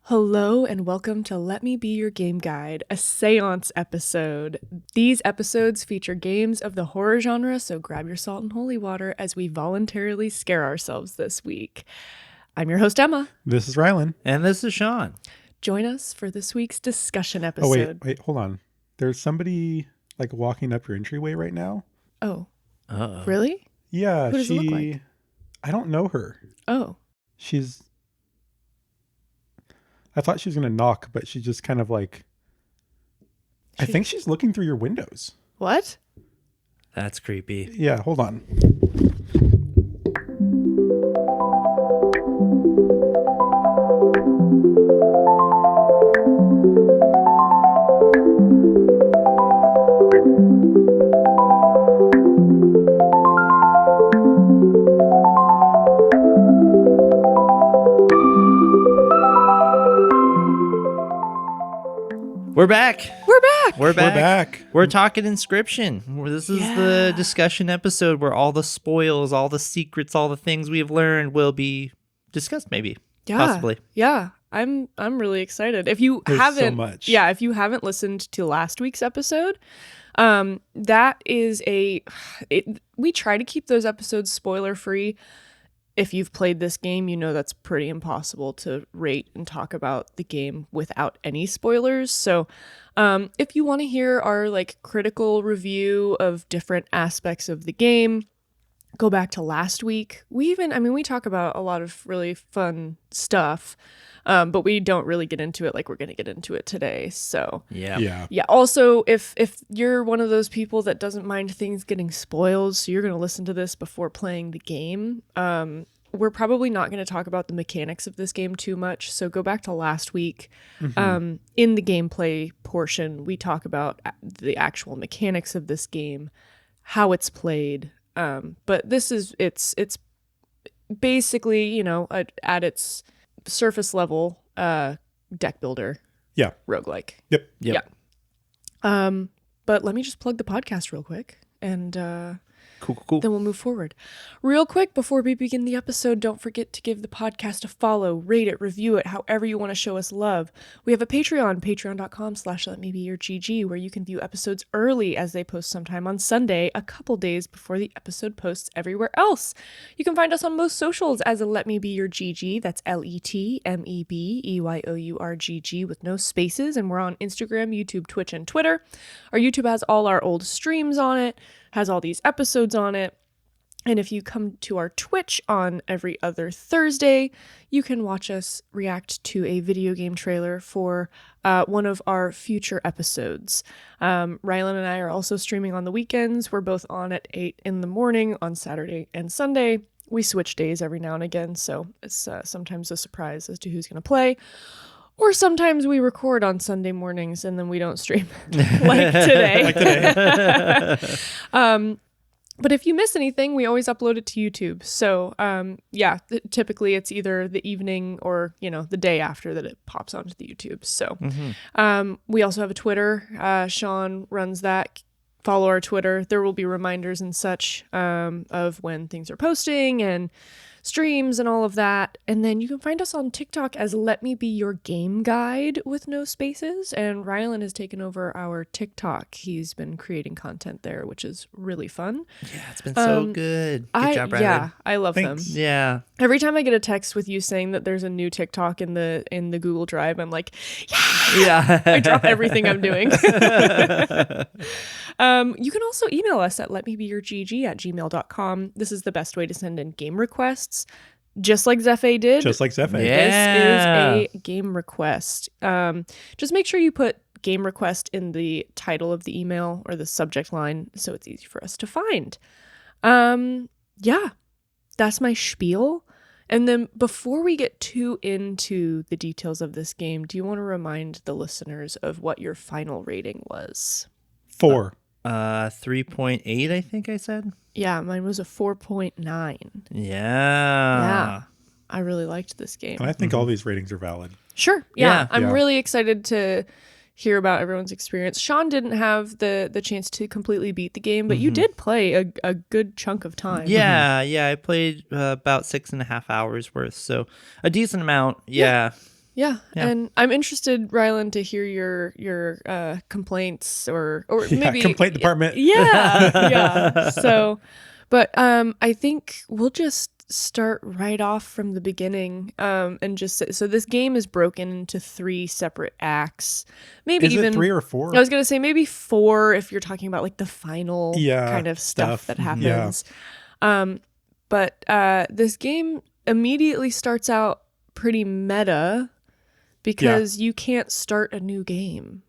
Hello and welcome to Let Me Be Your Game Guide, a seance episode. These episodes feature games of the horror genre, so grab your salt and holy water as we voluntarily scare ourselves this week. I'm your host, Emma. This is Rylan. And this is Shawn. Join us for this week's discussion episode. Oh, wait, hold on. There's somebody like walking up your entryway right now. Oh. Uh-oh. Really? Yeah, Who does it look like? I don't know her. Oh. I thought she was going to knock, but she just kind of like, I think she's looking through your windows. What? That's creepy. Yeah, hold on. We're back. We're back. We're talking Inscryption. This is the discussion episode where all the spoils, all the secrets, all the things we have learned will be discussed, maybe. Yeah. Possibly. Yeah. I'm really excited. If you There's haven't so much. Yeah, if you haven't listened to last week's episode, that is we try to keep those episodes spoiler free. If you've played this game, you know that's pretty impossible to rate and talk about the game without any spoilers. So if you want to hear our like critical review of different aspects of the game, go back to last week. We talk about a lot of really fun stuff, but we don't really get into it like we're going to get into it today. So Yeah. Also, if you're one of those people that doesn't mind things getting spoiled, so you're going to listen to this before playing the game, we're probably not going to talk about the mechanics of this game too much. So go back to last week. Mm-hmm. In the gameplay portion, we talk about the actual mechanics of this game, how it's played. But this is it's basically, at its surface level, deck builder. Yeah. Roguelike. Yep. Yeah. But let me just plug the podcast real quick and Cool. then we'll move forward. Real quick, before we begin the episode, don't forget to give the podcast a follow, rate it, review it, however you want to show us love. We have a Patreon, patreon.com/letmebeyourgg, where you can view episodes early as they post sometime on Sunday, a couple days before the episode posts everywhere else. You can find us on most socials as a Let Me Be Your GG. That's LetMeBeyourGG with no spaces. And we're on Instagram, YouTube, Twitch, and Twitter. Our YouTube has all our old streams on it, has all these episodes on it. And if you come to our Twitch on every other Thursday, you can watch us react to a video game trailer for one of our future episodes. Rylan and I are also streaming on the weekends. We're both on at 8 in the morning on Saturday and Sunday. We switch days every now and again, so it's sometimes a surprise as to who's going to play. Or sometimes we record on Sunday mornings and then we don't stream like today. But if you miss anything, we always upload it to YouTube. So typically it's either the evening or, the day after that it pops onto the YouTube. So we also have a Twitter. Shawn runs that. Follow our Twitter. There will be reminders and such of when things are posting and streams and all of that. And then you can find us on TikTok as Let Me Be Your Game Guide with no spaces. And Rylan has taken over our TikTok. He's been creating content there, which is really fun. Yeah, it's been so good. Good job, Rylan. Yeah, I love Thanks. them. Yeah. Every time I get a text with you saying that there's a new TikTok in the Google Drive, I'm like, Yeah. I drop everything I'm doing. You can also email us at letmebeyourgg@gmail.com. This is the best way to send in game requests, just like Zephe did. Just like Zephe. Yeah. This is a game request. Just make sure you put game request in the title of the email or the subject line so it's easy for us to find. Yeah, that's my spiel. And then before we get too into the details of this game, do you want to remind the listeners of what your final rating was? 4. 3.8, I think I said. Yeah, mine was a 4.9. Yeah. I really liked this game. And I think all these ratings are valid. Sure. Yeah. Yeah. I'm Yeah. really excited to hear about everyone's experience. Shawn didn't have the chance to completely beat the game, but you did play a good chunk of time. Yeah, I played about 6.5 hours worth, so a decent amount. Yeah. Yeah. Yeah. And I'm interested, Rylan, to hear your complaints or maybe complaint department. Yeah. Yeah. So, but I think we'll just start right off from the beginning and just so this game is broken into 3 separate acts. Maybe Is even it 3 or 4? I was going to say maybe 4 if you're talking about like the final Yeah, kind of stuff that stuff. Yeah. happens. But this game immediately starts out pretty meta because you can't start a new game.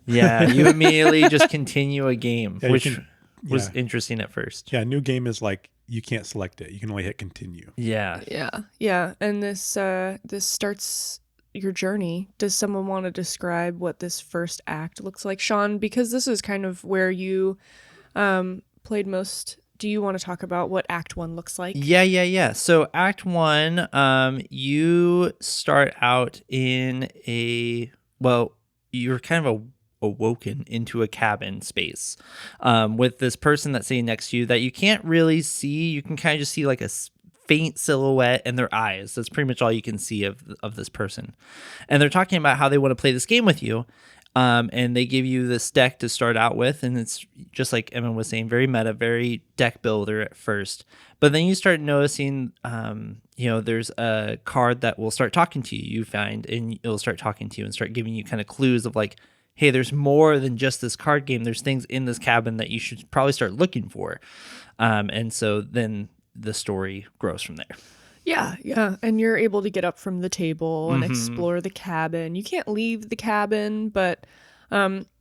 Yeah, you immediately just continue a game, Yeah, you which can- was yeah. interesting at first. Yeah, new game is like you can't select it. You can only hit continue. Yeah. Yeah. And this starts your journey. Does someone want to describe what this first act looks like, Shawn? Because this is kind of where you played most. Do you want to talk about what Act 1 looks like? Yeah. So Act 1, you start out in you're kind of awoken into a cabin space with this person that's sitting next to you that you can't really see. You can kind of just see like a faint silhouette and their eyes. That's pretty much all you can see of this person. And they're talking about how they want to play this game with you. And they give you this deck to start out with, and it's just like Emma was saying, very meta, very deck builder at first. But then you start noticing, there's a card that will start talking to you. You find, and it'll start talking to you and start giving you kind of clues of like, hey, there's more than just this card game. There's things in this cabin that you should probably start looking for. And so then the story grows from there. Yeah. And you're able to get up from the table and explore the cabin. You can't leave the cabin, but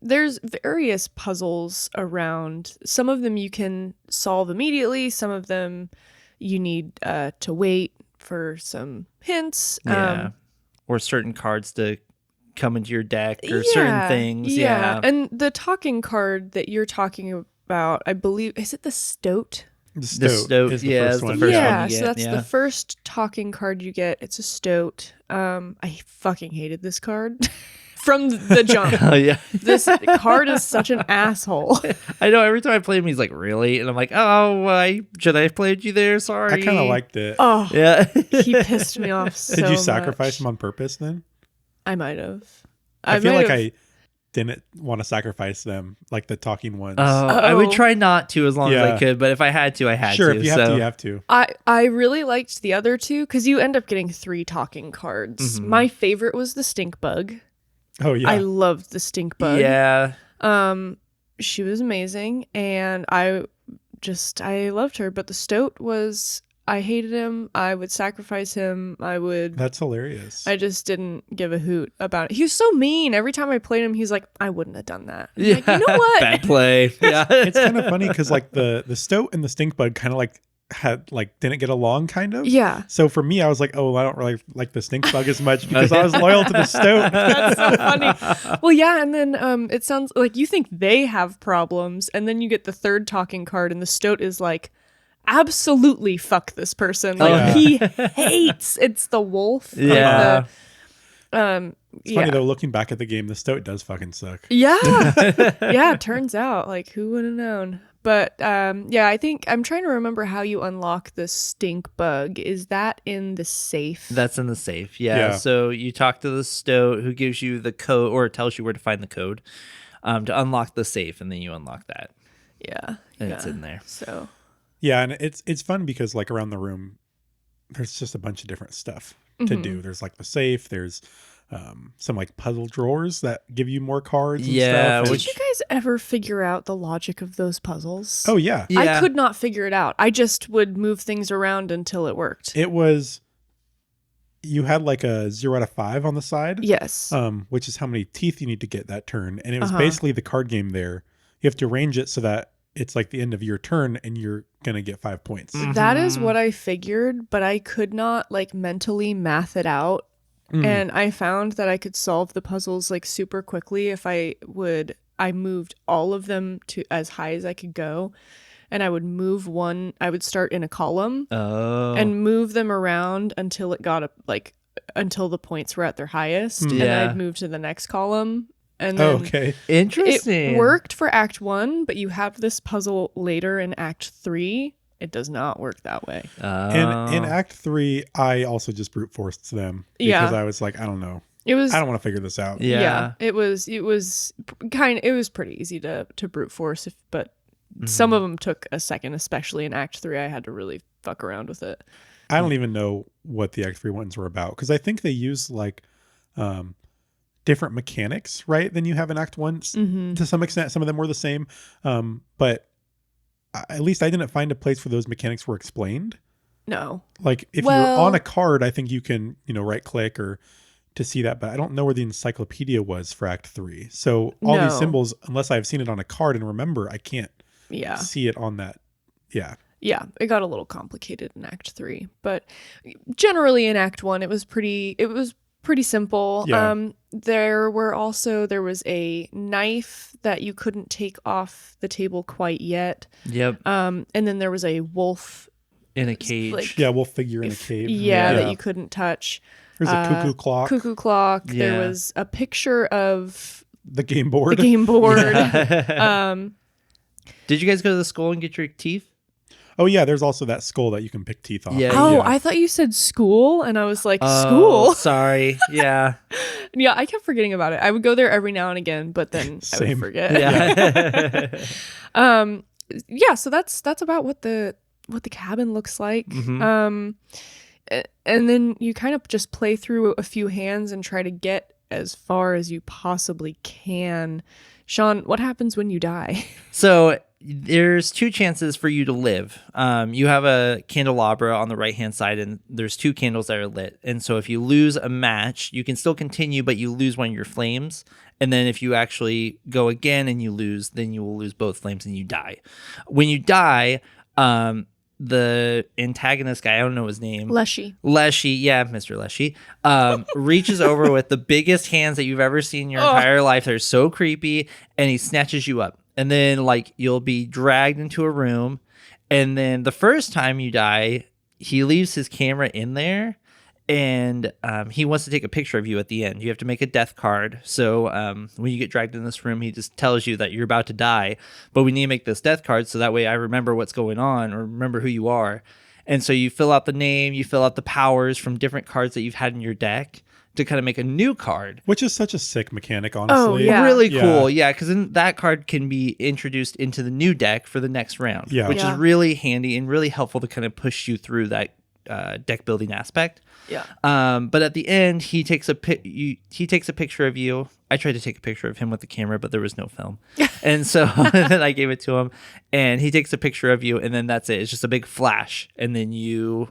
there's various puzzles around. Some of them you can solve immediately. Some of them you need to wait for some hints. Yeah. Or certain cards to come into your deck or certain things. Yeah. And the talking card that you're talking about, I believe, is it the Stoat? The Stoat, is the yeah, first is the one. first Yeah, one you so get, that's the first talking card you get. It's a Stoat. I fucking hated this card from the jump. Oh, yeah. This card is such an asshole. I know. Every time I play him, he's like, really? And I'm like, oh, why should I have played you there? Sorry. I kind of liked it. Oh, Yeah. he pissed me off so Did you sacrifice much. him on purpose then? I might have. I feel might like have- I didn't want to sacrifice them, like the talking ones. I would try not to as long as I Yeah. could, but if I had to, I had sure, to. if you have so. to, you have to. I really liked the other 2 because you end up getting 3 talking cards. My favorite was the stink bug. Oh yeah. I loved the stink bug. Yeah. She was amazing, and I loved her. But the Stoat was, I hated him. I would sacrifice him. That's hilarious. I just didn't give a hoot about it. He was so mean. Every time I played him, he's like, I wouldn't have done that. I'm Yeah. like, you know what? Bad play. Yeah. It's kind of funny because like the Stoat and the stink bug kind of like didn't get along kind of. Yeah. So for me, I was like, oh, I don't really like the stink bug as much because I was loyal to the Stoat. That's so funny. Well, yeah, and then it sounds like you think they have problems, and then you get the third talking card, and the Stoat is like, absolutely fuck this person. Like Yeah. he hates. It's the wolf. of Yeah. It's funny though, looking back at the game, the Stoat does fucking suck. Yeah. Yeah, it turns out. Like, who would have known? But I think I'm trying to remember how you unlock the stink bug. Is that in the safe? That's in the safe. Yeah. Yeah. So you talk to the Stoat who gives you the code or tells you where to find the code to unlock the safe, and then you unlock that. Yeah. And it's in there. So. Yeah, and it's fun because like around the room, there's just a bunch of different stuff to do. There's like the safe. There's some like puzzle drawers that give you more cards. And Yeah, stuff. Did you guys ever figure out the logic of those puzzles? Oh yeah. I could not figure it out. I just would move things around until it worked. It was. You had like a 0 out of 5 on the side. Yes. Which is how many teeth you need to get that turn, and it was basically the card game. There, you have to arrange it so that it's like the end of your turn, and you're gonna get 5 points. That is what I figured, but I could not like mentally math it out. And I found that I could solve the puzzles like super quickly if I moved all of them to as high as I could go. And I would move one, I would start in a column and move them around until it got until the points were at their highest. And Yeah. I'd move to the next column. And then Okay. Interesting. it worked for Act 1, but you have this puzzle later in Act 3. it does not work that way. In Act 3, I also just brute forced them because I was like, I don't know. It was. I don't want to figure this out. Yeah. It was pretty easy to brute force, but some of them took a second, especially in Act 3. I had to really fuck around with it. I don't even know what the Act 3 ones were about because I think they use like different mechanics, right, than you have in Act 1 to some extent. Some of them were the same, but at least I didn't find a place where those mechanics were explained. No. Like if you're on a card, I think you can, right click or to see that, but I don't know where the encyclopedia was for Act 3. So all these symbols, unless I've seen it on a card and remember, I can't see it on that. Yeah. Yeah, it got a little complicated in Act 3, but generally in Act 1 it was pretty simple. Yeah. There was a knife that you couldn't take off the table quite yet. Yep. And then there was a wolf in a cage. Wolf figure in a cave. That you couldn't touch. There's a cuckoo clock. Yeah. There was a picture of the game board. Yeah. Did you guys go to the school and get your teeth? Oh yeah, there's also that skull that you can pick teeth off. Yeah. Oh, I thought you said school, and I was like, school? Sorry. Yeah. Yeah, I kept forgetting about it. I would go there every now and again, but then I would forget. Yeah. So that's about what the cabin looks like. Mm-hmm. And then you kind of just play through a few hands and try to get as far as you possibly can. Shawn, what happens when you die? So there's two chances for you to live. You have a candelabra on the right-hand side, and there's two candles that are lit. And so if you lose a match, you can still continue, but you lose one of your flames. And then if you actually go again and you lose, then you will lose both flames and you die. When you die, the antagonist guy, I don't know his name. Leshy, yeah, Mr. Leshy, reaches over with the biggest hands that you've ever seen in your entire life. They're so creepy, and he snatches you up. And then, you'll be dragged into a room, and then the first time you die, he leaves his camera in there, and he wants to take a picture of you at the end. You have to make a death card. So when you get dragged in this room, he just tells you that you're about to die, but we need to make this death card so that way I remember what's going on or remember who you are. And so you fill out the name, you fill out the powers from different cards that you've had in your deck to kind of make a new card. Which is such a sick mechanic, honestly. Oh, yeah. Really cool. Yeah, because then that card can be introduced into the new deck for the next round, which is really handy and really helpful to kind of push you through that deck building aspect. Yeah. But at the end, he takes a picture of you. I tried to take a picture of him with the camera, but there was no film. And so then I gave it to him, and he takes a picture of you, and then that's it. It's just a big flash, and then you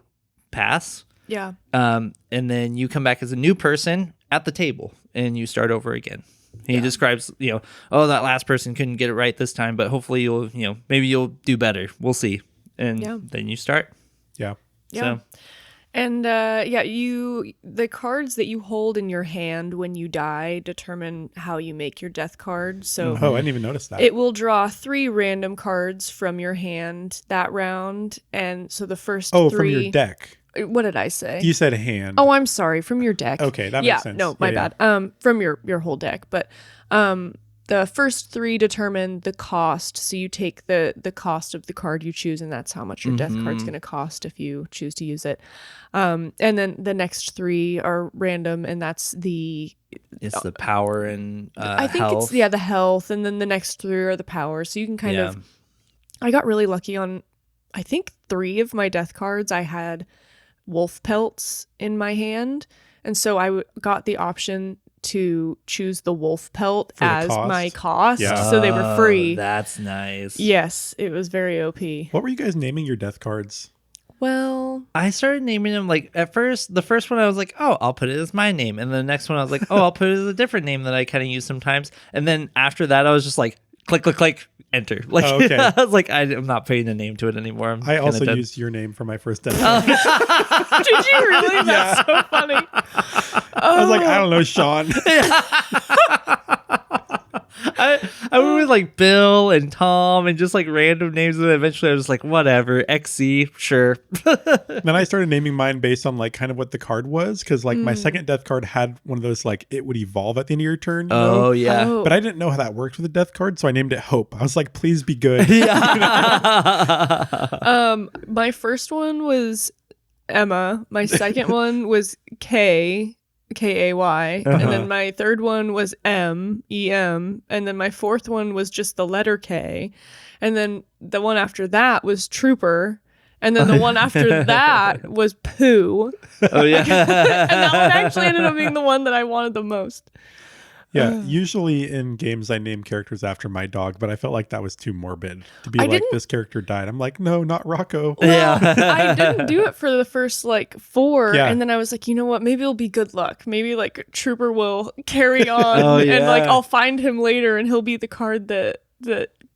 pass. Yeah. And then you come back as a new person at the table, and you start over again. He describes, that last person couldn't get it right this time, but hopefully you'll, maybe you'll do better. We'll see. And then you start. Yeah. Yeah. So. And the cards that you hold in your hand when you die determine how you make your death card. So I didn't even notice that. It will draw 3 random cards from your hand that round, and so the first 3 from your deck. What did I say? You said hand. Oh, I'm sorry, from your deck. Okay, that makes sense. No, my bad. From your whole deck, but the first 3 determine the cost. So you take the cost of the card you choose, and that's how much your death card's going to cost if you choose to use it. And then the next 3 are random, and that's it's the power and I think health. It's the health, and then the next 3 are the power. So you can kind of. I got really lucky on, I think 3 of my death cards. I had wolf pelts in my hand, and so I got the option to choose the wolf pelt as my cost. So they were free. That's nice. Yes, it was very OP. What were you guys naming your death cards? Well, I started naming them at first. The first one I was like, oh, I'll put it as my name, and the next one I was like, oh, I'll put it as a different name that I kind of use sometimes. And then after that, I was just like, click, click, click, enter. I was like, I'm not putting a name to it anymore. I also used your name for my first death. Did you really? That's so funny. I was like, I don't know, Shawn. I I went with like Bill and Tom and just like random names, and eventually I was like, whatever, XC, sure. Then I started naming mine based on like kind of what the card was, because like my second death card had one of those like it would evolve at the end of your turn. You know? Yeah. Oh. But I didn't know how that worked with a death card, so I named it Hope. I was like, please be good. My first one was Emma. My second one was Kay, K-A-Y. And then my third one was M-E-M. And then my fourth one was just the letter K. And then the one after that was Trooper. And then the one after that was Pooh. Oh, yeah. And that one actually ended up being the one that I wanted the most. Yeah, usually in games I name characters after my dog, but I felt like that was too morbid to be like, this character died. I'm like, no, not Rocco. Well, I didn't do it for the first like 4, Yeah. and then I was like, you know what? Maybe it'll be good luck. Maybe like Trooper will carry on, and like I'll find him later, and he'll be the card that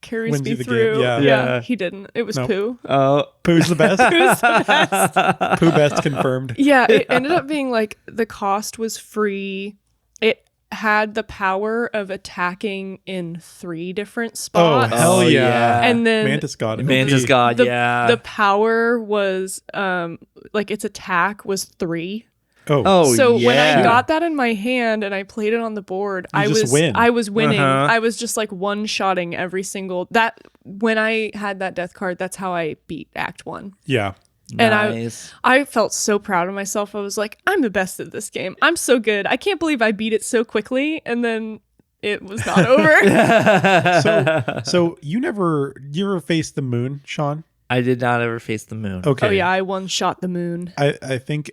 carries Wins me you the through. game. Yeah. He didn't. It was Nope. Pooh. Oh, Pooh's the best. Pooh's the best. Pooh best confirmed. Yeah, it ended up being like the cost was free. It had the power of attacking in 3 different Oh, spots. hell yeah. yeah. And then Mantis God. Mantis God, the, yeah. the power was like its attack was 3. Oh, So when yeah. I got that in my hand and I played it on the board, I just was win. I was winning. Uh-huh. I was just like one-shotting every single that when I had that death card, that's how I beat Act 1. yeah. And Nice. I felt so proud of myself. I was like, I'm the best at this game. I'm so good. I can't believe I beat it so quickly. And then it was not over. So you ever faced the moon, Shawn? I did not ever face the moon. Okay. Oh yeah, I one-shot the moon. I think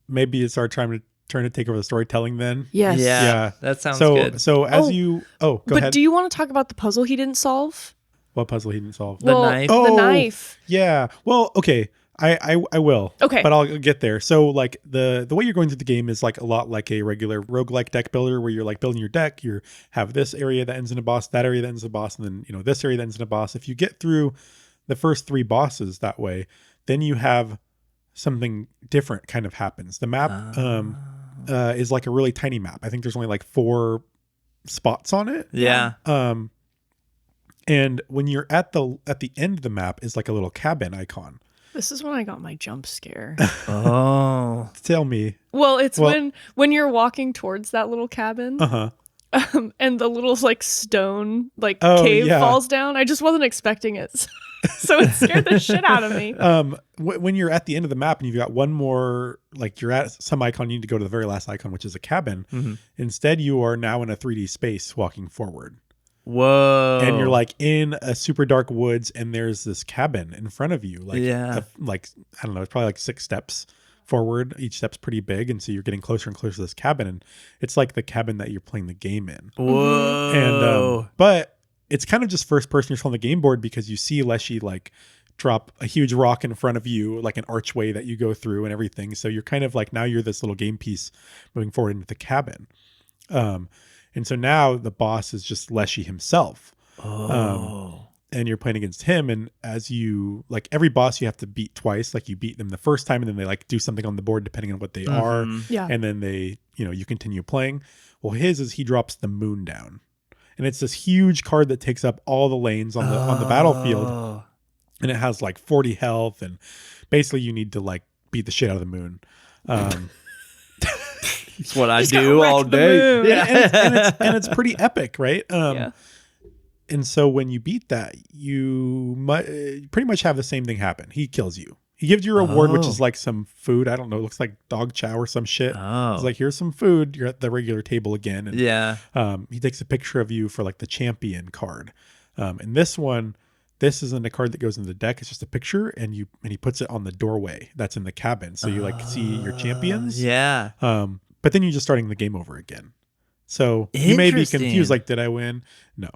maybe it's our turn to take over the storytelling then. Yes. Yeah, that sounds So good. so as Oh, go but ahead. do you want to talk about the puzzle he didn't solve? What puzzle he didn't solve? The knife? The Oh. knife. Yeah. Well, okay. I will. Okay. But I'll get there. So like the way you're going through the game is like a lot like a regular roguelike deck builder where you're like building your deck, you have this area that ends in a boss, that area that ends in a boss, and then this area that ends in a boss. If you get through the first 3 bosses that way, then you have something different kind of happens. The map is like a really tiny map. I think there's only like 4 spots on it. Yeah. And when you're at the end of the map is like a little cabin icon. This is when I got my jump scare. Oh. Tell me. Well, it's when you're walking towards that little cabin, Uh-huh. and the little like stone Oh, cave yeah. falls down. I just wasn't expecting it, so it scared the shit out of me. When you're at the end of the map and you've got one more, like you're at some icon, you need to go to the very last icon, which is a cabin. Mm-hmm. Instead, you are now in a 3D space walking forward. Whoa. And you're like in a super dark woods and there's this cabin in front of you. Like, like, I don't know, it's probably like 6 steps forward. Each step's pretty big. And so you're getting closer and closer to this cabin. And it's like the cabin that you're playing the game in. Whoa. And, but it's kind of just first person you're on the game board because you see Leshy like drop a huge rock in front of you, like an archway that you go through and everything. So you're kind of like, now you're this little game piece moving forward into the cabin. And so now the boss is just Leshy himself. And you're playing against him. And as you, like every boss you have to beat twice. Like you beat them the first time and then they like do something on the board depending on what they are. Yeah. And then they, you continue playing. Well, his is he drops the moon down. And it's this huge card that takes up all the lanes on the battlefield. And it has like 40 health. And basically you need to like beat the shit out of the moon. It's what I do all day. Yeah, and it's pretty epic, right? Yeah. And so when you beat that, you pretty much have the same thing happen. He kills you. He gives you a reward, which is like some food. I don't know. It looks like dog chow or some shit. He's like, here's some food. You're at the regular table again. And, he takes a picture of you for like the champion card. And this isn't a card that goes in the deck. It's just a picture, and he puts it on the doorway that's in the cabin. So you like see your champions. Yeah. But then you're just starting the game over again. So you may be confused, like, did I win? No.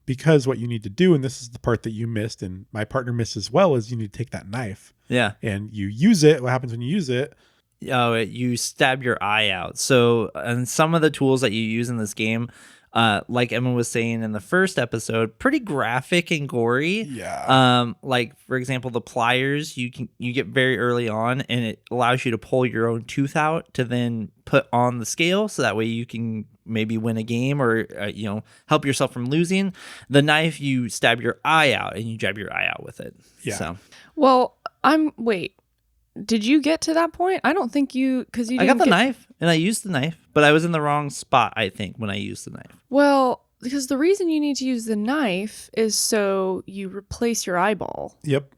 Because what you need to do, and this is the part that you missed and my partner missed as well, is you need to take that knife. Yeah. And you use it. What happens when you use it? You stab your eye out. So, and some of the tools that you use in this game, like Emma was saying in the first episode, pretty graphic and gory. Yeah. Like for example, the pliers you get very early on, and it allows you to pull your own tooth out to then put on the scale, so that way you can maybe win a game or help yourself from losing. The knife, you stab your eye out and you jab your eye out with it. Yeah. So Well, wait. Did you get to that point? I don't think you, because you I didn't got the knife and I used the knife, but I was in the wrong spot, I think, when I used the knife. Well, because the reason you need to use the knife is so you replace your eyeball. Yep.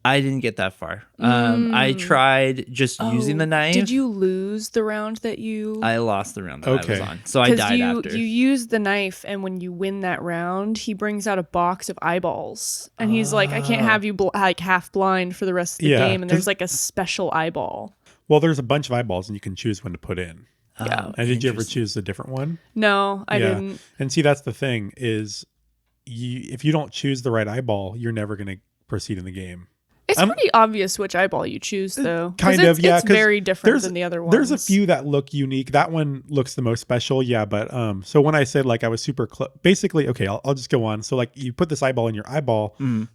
I didn't get that far. I tried just using the knife. Did you lose the round that you... I lost the round that I was Okay. on, so I died after. You use the knife, and when you win that round, he brings out a box of eyeballs, and he's like, "I can't have you like half blind for the rest of the Yeah, game." And there's like a special eyeball. Well, there's a bunch of eyeballs, and you can choose when to put in. Yeah. And did you ever choose a different one? No, I didn't. And see, that's the thing is, if you don't choose the right eyeball, you're never going to proceed in the game. It's pretty obvious which eyeball you choose, though. Kind of, yeah. It's very different than the other ones. There's a few that look unique. That one looks the most special, yeah. But so when I said like I was super basically, okay, I'll just go on. So like you put this eyeball in your eyeball, in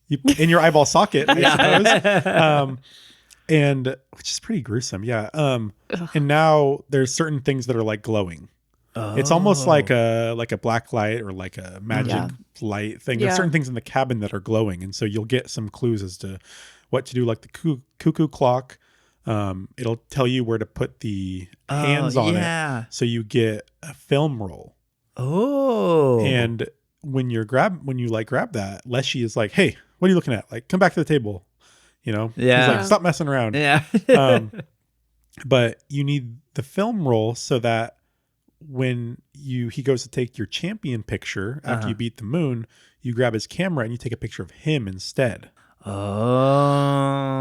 your eyeball socket, I suppose. And which is pretty gruesome, yeah. And now there's certain things that are like glowing. It's almost like a black light or like a magic light thing. There's certain things in the cabin that are glowing, and so you'll get some clues as to what to do, like the cuckoo clock. It'll tell you where to put the hands on it. So you get a film roll. Oh. And when you grab that, Leshy is like, "Hey, what are you looking at? Like, come back to the table." You know? Yeah. He's like, "Stop messing around." Yeah. But you need the film roll so that when he goes to take your champion picture after you beat the moon, you grab his camera and you take a picture of him instead.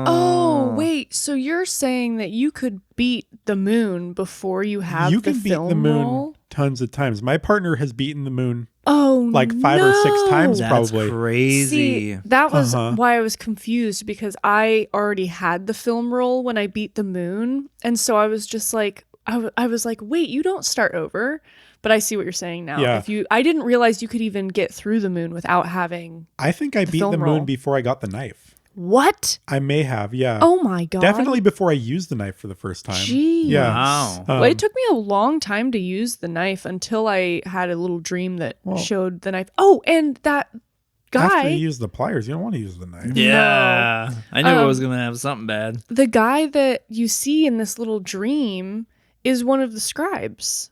Oh, wait. So you're saying that you could beat the moon before you have You the can beat film the moon roll? tons of times. My partner has beaten the moon like 5 or 6 times That's probably. crazy. See, that was why I was confused, because I already had the film roll when I beat the moon. And so I was just like, I was like, wait, you don't start over. But I see what you're saying now. Yeah. I didn't realize you could even get through the moon without having... I think I beat film the roll. moon before I got the knife. What? I may have, yeah. Oh my God. Definitely before I used the knife for the first time. Jeez. Yeah. Wow. Well, it took me a long time to use the knife until I had a little dream that showed the knife. Oh, and that guy... After you use the pliers, you don't want to use the knife. Yeah. I knew it was going to have something bad. The guy that you see in this little dream is one of the scribes.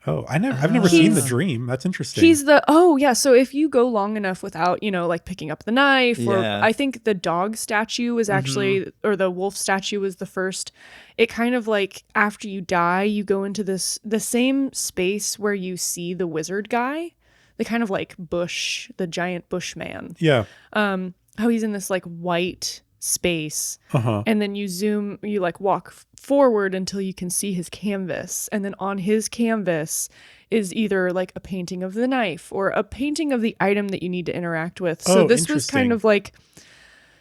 Oh, I've never seen the dream. That's interesting. He's so if you go long enough without, like picking up the knife, or I think the dog statue was actually, or the wolf statue was the first. It kind of like after you die, you go into the same space where you see the wizard guy, the kind of like the giant bush man. Yeah. How he's in this like white space, and then you like walk forward until you can see his canvas, and then on his canvas is either like a painting of the knife or a painting of the item that you need to interact with. So this was kind of like,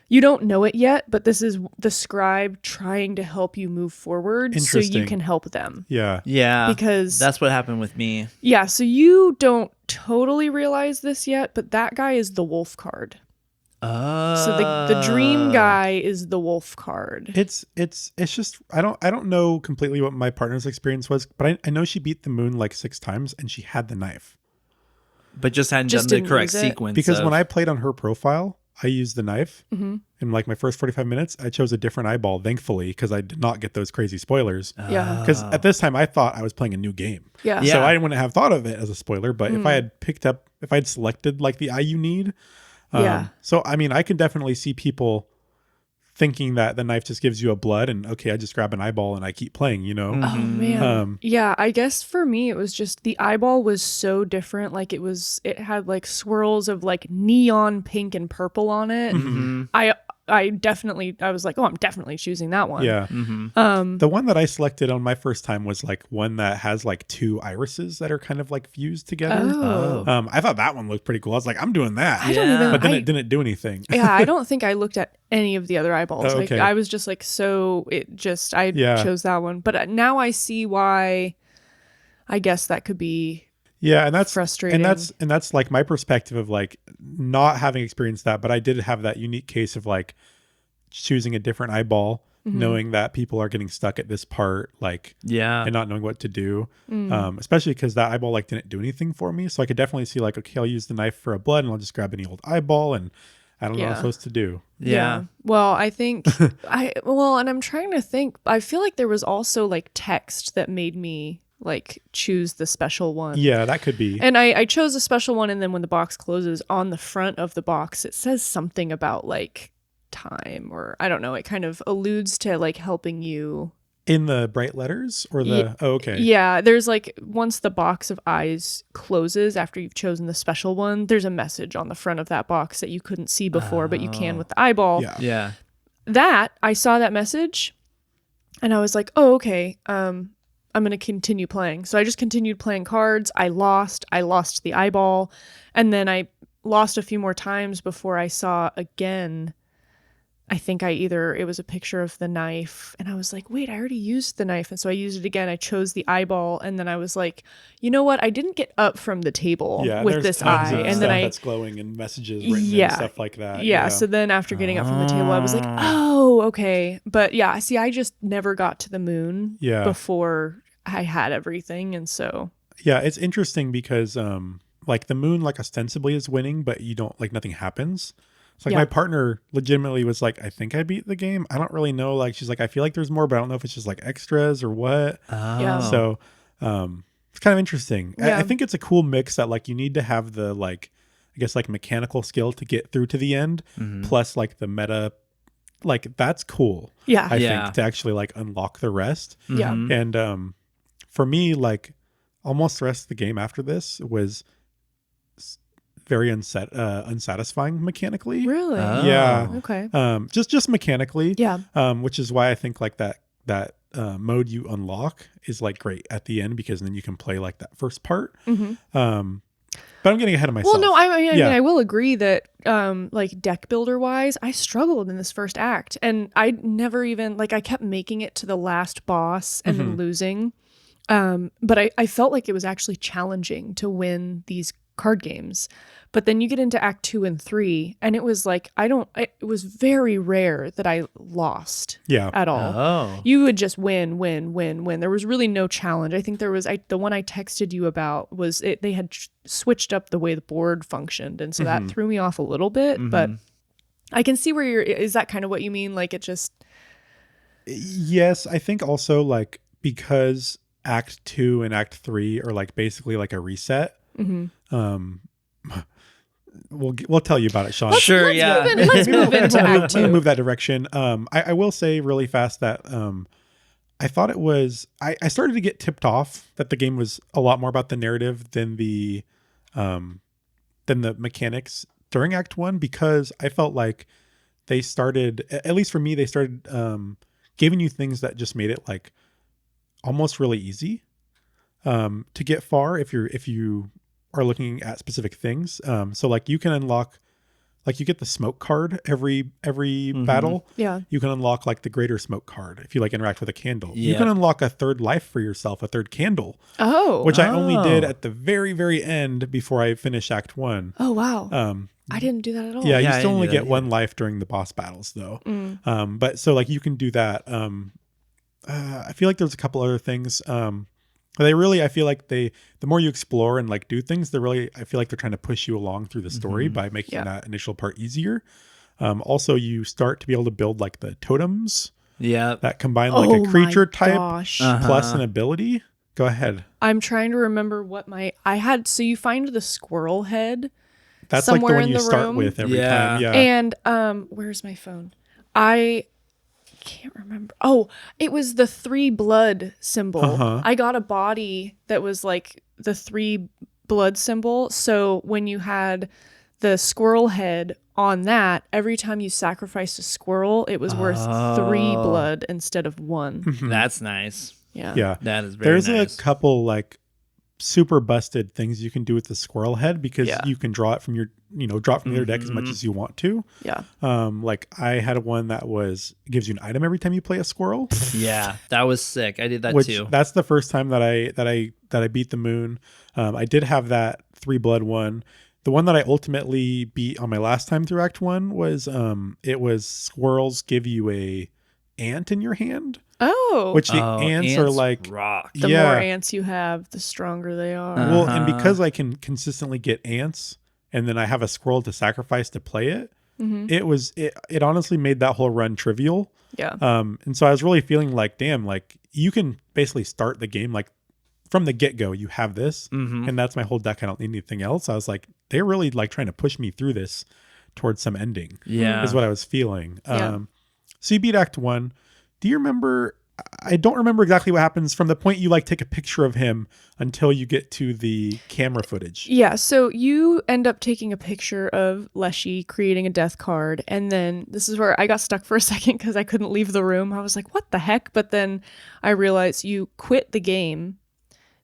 you don't know it yet, but this is the scribe trying to help you move forward so you can help them. Yeah. Because that's what happened with me. Yeah, so you don't totally realize this yet, but that guy is the wolf card. So the dream guy is the wolf card. It's just I don't know completely what my partner's experience was, but I know she beat the moon like 6 times and she had the knife, but just hadn't done the correct sequence. Because when I played on her profile, I used the knife in like my first 45 minutes. I chose a different eyeball, thankfully, because I did not get those crazy spoilers. Yeah, because at this time I thought I was playing a new game. Yeah, so I wouldn't have thought of it as a spoiler. But if I had selected like the eye you need. So, I mean, I can definitely see people thinking that the knife just gives you a blood and, okay, I just grab an eyeball and I keep playing, you know? Oh, man. Yeah, I guess for me, it was just the eyeball was so different. Like it had like swirls of like neon pink and purple on it. I was like, oh, I'm definitely choosing that one. Yeah. The one that I selected on my first time was like one that has like 2 irises that are kind of like fused together. I thought that one looked pretty cool. I was like, I'm doing that. But then it didn't do anything. Yeah, I don't think I looked at any of the other eyeballs. Oh, okay. Like, I was just like, I chose that one. But now I see why I guess that could be and that's frustrating. And that's like my perspective of like not having experienced that, but I did have that unique case of like choosing a different eyeball knowing that people are getting stuck at this part, like, Yeah. and not knowing what to do. Especially because that eyeball like didn't do anything for me. So I could definitely see like, okay, I'll use the knife for a blood and I'll just grab any old eyeball and I don't know what I'm supposed to do. Yeah. Well, I think and I'm trying to think. I feel like there was also like text that made me like choose the special one. Yeah, that could be. And I chose a special one, and then when the box closes, on the front of the box, it says something about like time, or I don't know. It kind of alludes to like helping you. In the bright letters or the, okay. Yeah, there's like, once the box of eyes closes after you've chosen the special one, there's a message on the front of that box that you couldn't see before, but you can with the eyeball. Yeah. Yeah. That, I saw that message and I was like, oh, okay, I'm going to continue playing. So I just continued playing cards. I lost the eyeball. And then I lost a few more times before I saw again. I think it was a picture of the knife, and I was like, wait, I already used the knife. And so I used it again. I chose the eyeball, and then I was like, you know what? I didn't get up from the table with this eye. And then that's glowing and messages written and stuff like that. Yeah. So then after getting up from the table, I was like, oh, okay. But yeah, see, I just never got to the moon before I had everything. And so. Yeah, it's interesting because like the moon like ostensibly is winning, but you don't, like, nothing happens. It's like my partner legitimately was like, I think I beat the game. I don't really know. Like, she's like, I feel like there's more, but I don't know if it's just like extras or what. Yeah. So it's kind of interesting. Yeah. I think it's a cool mix that like you need to have the like, I guess like mechanical skill to get through to the end, plus like the meta, like that's cool. Yeah. I think to actually like unlock the rest. Yeah. And for me, like almost the rest of the game after this was very unsatisfying mechanically. Really? Yeah. Okay. Just mechanically. Yeah. Which is why I think like that mode you unlock is like great at the end, because then you can play like that first part. But I'm getting ahead of myself. Well, no, I mean, I will agree that like deck builder wise, I struggled in this first act, and I never even like, I kept making it to the last boss and then losing. But I felt like it was actually challenging to win these card games. But then you get into act 2 and 3, and it was like, it was very rare that I lost at all. Oh. You would just win. There was really no challenge. I think there was, the one I texted you about was they had switched up the way the board functioned. And so that threw me off a little bit, but I can see where is that kind of what you mean? Like it just. Yes. I think also like, because act 2 and act 3 are like basically like a reset. We'll tell you about it, Shawn. Let's move into act 2. Move that direction. I will say really fast that I thought it was, I started to get tipped off that the game was a lot more about the narrative than the mechanics during act 1, because I felt like they started, at least for me, they started giving you things that just made it like almost really easy to get far if you are looking at specific things. So like you can unlock, like you get the smoke card every battle. Yeah. You can unlock like the greater smoke card if you like interact with a candle. You can unlock a third life for yourself, a third candle. Oh. Which I only did at the very, very end before I finished act 1. Oh, wow. I didn't do that at all. Yeah, you still only get one life during the boss battles though. But so like you can do that. I feel like there's a couple other things. I feel like the more you explore and like do things, I feel like they're trying to push you along through the story by making that initial part easier. Also, you start to be able to build like the totems. Yeah. That combine like a creature type plus an ability. Go ahead. I'm trying to remember what I had. So you find the squirrel head. That's like the one you start with every time. Yeah. And where's my phone? I can't remember. Oh, it was the 3 blood symbol. I got a body that was like the 3 blood symbol. So when you had the squirrel head on that, every time you sacrificed a squirrel, it was worth 3 blood instead of 1. That's nice. Yeah. That is very nice. There's a couple like super busted things you can do with the squirrel head, because you can draw it from your drop from your deck as much as you want to. Yeah. Like I had one that gives you an item every time you play a squirrel. Yeah, that was sick. I did that too. That's the first time that I beat the moon. I did have that 3 blood one. The one that I ultimately beat on my last time through Act 1 was it was squirrels give you a ant in your hand. Oh. Which the ants are like rock. The more ants you have, the stronger they are. Well, and because I can consistently get ants, and then I have a squirrel to sacrifice to play it, it honestly made that whole run trivial. Yeah. And so I was really feeling like, damn, like you can basically start the game like from the get-go. You have this, and that's my whole deck. I don't need anything else. I was like, they're really like trying to push me through this towards some ending. Yeah, is what I was feeling. So you beat Act 1. Do you remember? I don't remember exactly what happens from the point you like take a picture of him until you get to the camera footage. Yeah, so you end up taking a picture of Leshy creating a death card, and then this is where I got stuck for a second because I couldn't leave the room. I was like, what the heck? But then I realized you quit the game,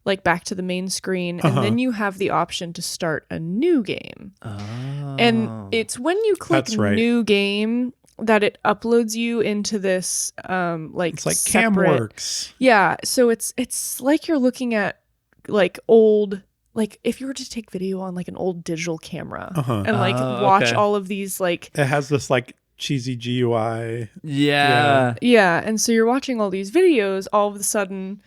like back to the main screen, and then you have the option to start a new game. And it's when you click new game that it uploads you into this like it's like separate, Camworks. Yeah, so it's like you're looking at like old, like if you were to take video on like an old digital camera and like watch all of these, like it has this like cheesy GUI. Yeah, and so you're watching all these videos all of a sudden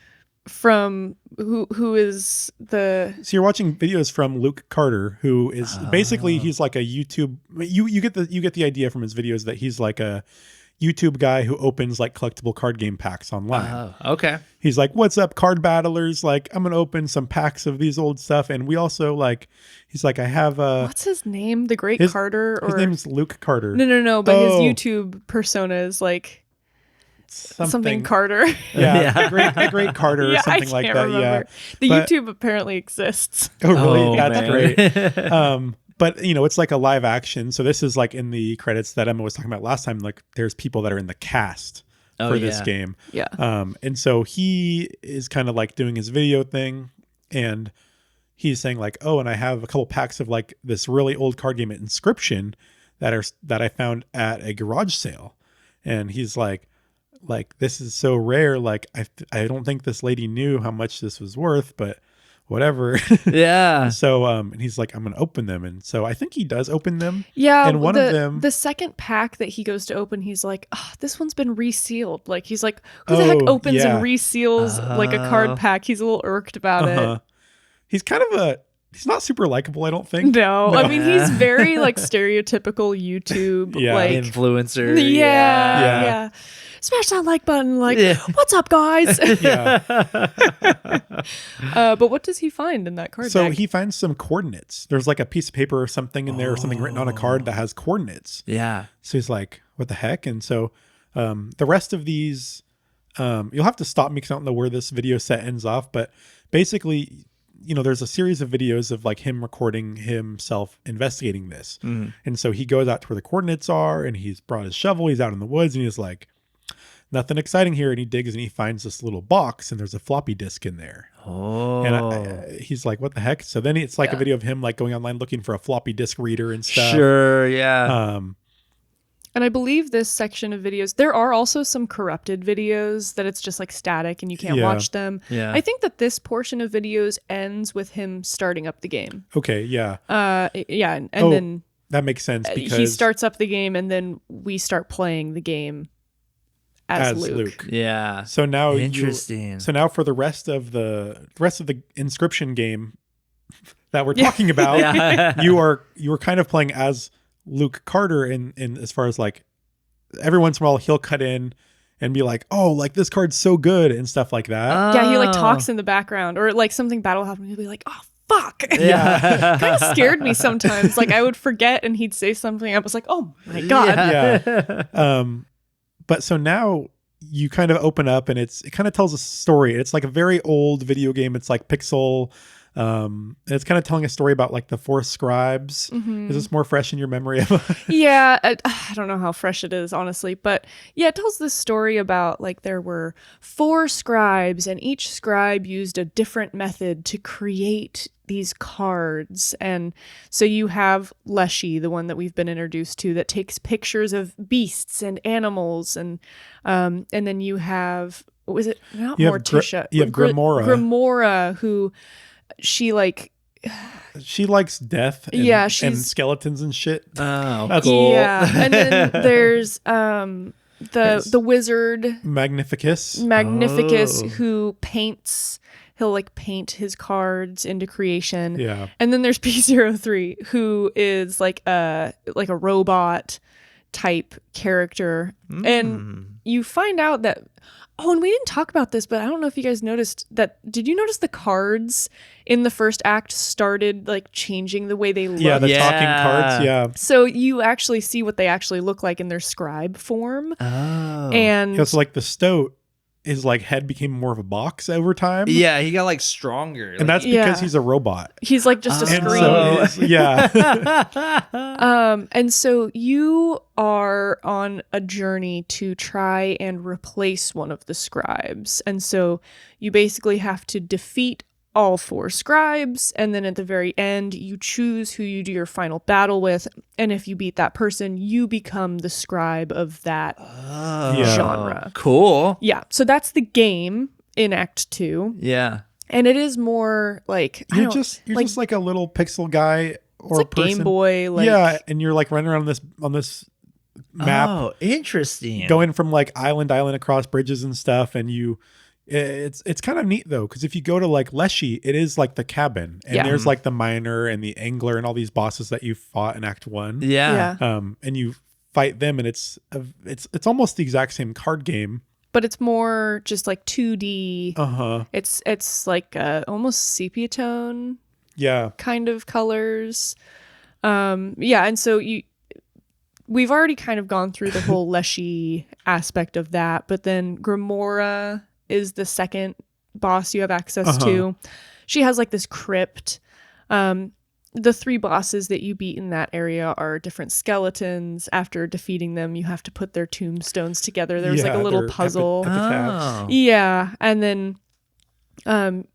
from who is the so you're watching videos from Luke Carter, who is basically he's like a YouTube you get the idea from his videos that he's like a YouTube guy who opens like collectible card game packs online. Okay. He's like, what's up, card battlers? Like, I'm gonna open some packs of these old stuff, and we also like he's like, I have what's his name? The Great Carter, or his name's Luke Carter. No, but his YouTube persona is like something Carter. Yeah. The great Carter or something like that. Remember. Yeah. The YouTube apparently exists. Oh, really? Oh, That's man. great. But you know, it's like a live action. So this is like in the credits that Emma was talking about last time, like there's people that are in the cast for this game. Yeah. And so he is kind of like doing his video thing, and he's saying like, oh, and I have a couple packs of like this really old card game at Inscryption that I found at a garage sale. And he's like, this is so rare. Like, I don't think this lady knew how much this was worth, but whatever. Yeah. So, and he's like, I'm going to open them. And so I think he does open them. Yeah. And one of them, the second pack that he goes to open, he's like, oh, this one's been resealed. Like, he's like, who the heck opens and reseals like a card pack? He's a little irked about it. He's kind of he's not super likable, I don't think. No. I mean, he's very like stereotypical YouTube like influencer. Yeah. Smash that like button, like, what's up, guys? But what does he find in that card bag? He finds some coordinates. There's like a piece of paper or something in there, or something written on a card that has coordinates. Yeah. So he's like, what the heck? And so the rest of these, you'll have to stop me because I don't know where this video set ends off. But basically, you know, there's a series of videos of like him recording himself investigating this. And so he goes out to where the coordinates are, and he's brought his shovel. He's out in the woods, and he's like, nothing exciting here. And he digs and he finds this little box, and there's a floppy disk in there. And he's like, what the heck? So then it's like a video of him like going online looking for a floppy disk reader and stuff. Sure. Yeah. And I believe this section of videos, there are also some corrupted videos that it's just like static and you can't watch them. Yeah. I think that this portion of videos ends with him starting up the game. Okay. Yeah. And then that makes sense because he starts up the game, and then we start playing the game as Luke. Yeah. So now interesting. So now for the rest of the Inscryption game that we're talking about, you are kind of playing as Luke Carter in as far as like every once in a while he'll cut in and be like, oh, like this card's so good and stuff like that. Yeah, he like talks in the background, or like something bad will happen. He'll be like, oh fuck. Yeah. Kind of scared me sometimes. Like I would forget and he'd say something. I was like, oh my God. Yeah. But so now you kind of open up, and it kind of tells a story. It's like a very old video game. It's like pixel. And it's kind of telling a story about like the four scribes. Is this more fresh in your memory? Yeah, I don't know how fresh it is, honestly, but yeah, it tells this story about like there were four scribes, and each scribe used a different method to create these cards. And so you have Leshy, the one that we've been introduced to, that takes pictures of beasts and animals, and then you have, was it not Morticia? You have Grimora. Grimora, who she likes death and and skeletons and shit. Oh, that's cool. Yeah. And then there's the wizard Magnificus. Magnificus Oh. who paints. He'll like paint his cards into creation. Yeah. And then there's P03 who is like a robot type character. And you find out that and we didn't talk about this, but I don't know if you guys noticed that. Did you notice the cards in the first act started like changing the way they look? Yeah, the Yeah. talking cards. Yeah. So you actually see what they actually look like in their scribe form. Oh. And Because like the stoat, his like head became more of a box over time. Yeah, he got like stronger. And that's because he's a robot. he's like just a And screen. so yeah. And so you are on a journey to try and replace one of the scribes. And so you basically have to defeat all 4 scribes. And then at the very end, you choose who you do your final battle with. And if you beat that person, you become the scribe of that genre. Cool. Yeah. So that's the game in Act 2. Yeah. And it is more like, You're just like a little pixel guy or like person. Game Boy. Like, yeah, and you're like running around on this map, Oh, interesting. going from like island to island across bridges and stuff. And it's kind of neat though, because if you go to like Leshy, it is like the cabin, and there's like the miner and the angler and all these bosses that you fought in Act 1. Yeah. And you fight them, and it's almost the exact same card game. But it's more just like 2D. It's like almost sepia tone Yeah. kind of colors. And so we've already kind of gone through the whole Leshy aspect of that, but then Grimora is the second boss you have access to. She has like this crypt. The 3 bosses that you beat in that area are different skeletons. After defeating them, you have to put their tombstones together. There's like a little they're puzzle. Oh. Yeah. And then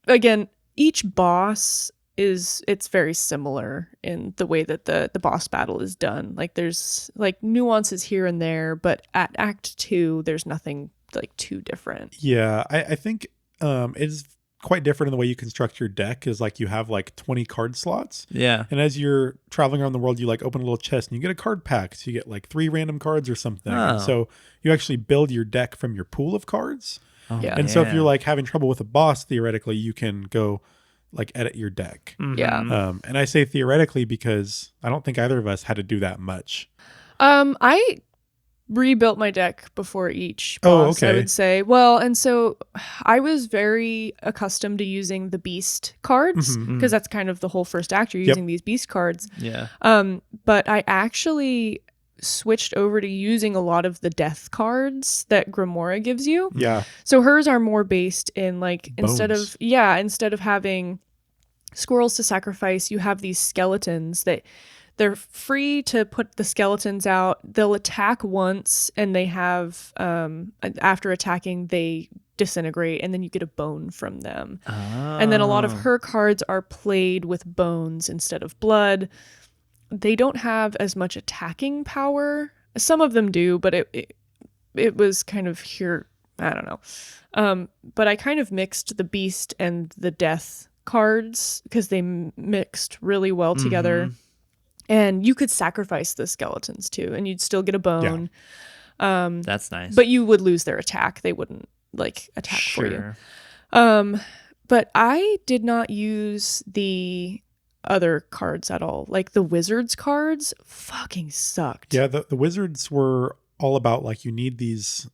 again, each boss it's very similar in the way that the boss battle is done. Like there's like nuances here and there, but at Act 2 there's nothing like too different. Yeah, I think it's quite different in the way you construct your deck. Is like you have like 20 card slots. Yeah. And as you're traveling around the world, you like open a little chest and you get a card pack. So you get like 3 random cards or something. And so you actually build your deck from your pool of cards. Yeah. And so if you're like having trouble with a boss, theoretically, you can go like edit your deck. Yeah. And I say theoretically because I don't think either of us had to do that much. I rebuilt my deck before each boss, I would say. Well, and so I was very accustomed to using the beast cards because that's kind of the whole first act. You're using these beast cards. Yeah. But I actually switched over to using a lot of the death cards that Grimora gives you. Yeah. So hers are more based in like Bones. instead of having squirrels to sacrifice, you have these skeletons that they're free to put the skeletons out. They'll attack once and they have after attacking they disintegrate and then you get a bone from them. And then a lot of her cards are played with bones instead of blood. They don't have as much attacking power. Some of them do, but it was kind of here. I don't know. But I kind of mixed the beast and the death cards because they mixed really well together. And you could sacrifice the skeletons too, and you'd still get a bone. That's nice. But you would lose their attack. They wouldn't like attack for you. But I did not use the other cards at all. Like the wizards cards fucking sucked. Yeah, the wizards were all about like you need these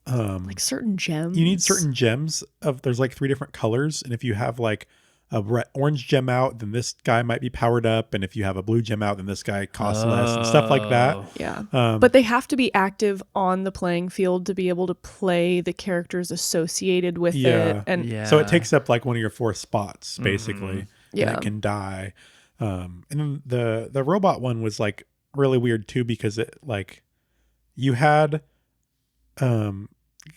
like certain gems. you need certain gems there's like 3 different colors, and if you have like a orange gem out, then this guy might be powered up, and if you have a blue gem out, then this guy costs less and stuff like that. Yeah. But they have to be active on the playing field to be able to play the characters associated with it. And so it takes up like one of your 4 spots basically. Yeah. And it can die. And then the robot one was like really weird too, because it like you had I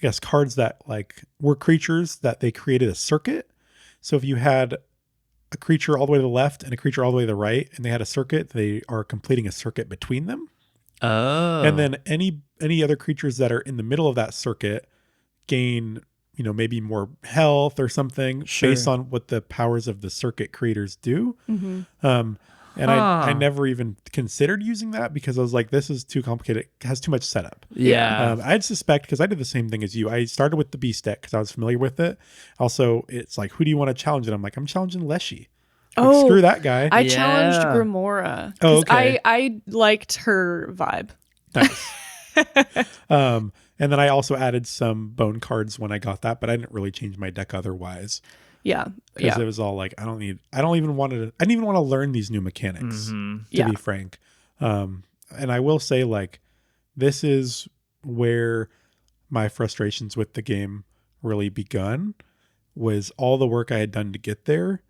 guess cards that like were creatures that they created a circuit. So if you had a creature all the way to the left and a creature all the way to the right, and they had a circuit, they are completing a circuit between them. And then any other creatures that are in the middle of that circuit gain, maybe more health or something based on what the powers of the circuit creators do. And I never even considered using that because I was like, this is too complicated. It has too much setup. Yeah. I'd suspect, because I did the same thing as you. I started with the beast deck because I was familiar with it. Also, it's like, who do you want to challenge? And I'm like, I'm challenging Leshy. Like, screw that guy. I challenged Grimora. Oh, okay. I liked her vibe. Nice. And then I also added some bone cards when I got that, but I didn't really change my deck otherwise. Yeah. Because it was all like, I didn't even want to learn these new mechanics, to be frank. And I will say, like, this is where my frustrations with the game really begun, was all the work I had done to get there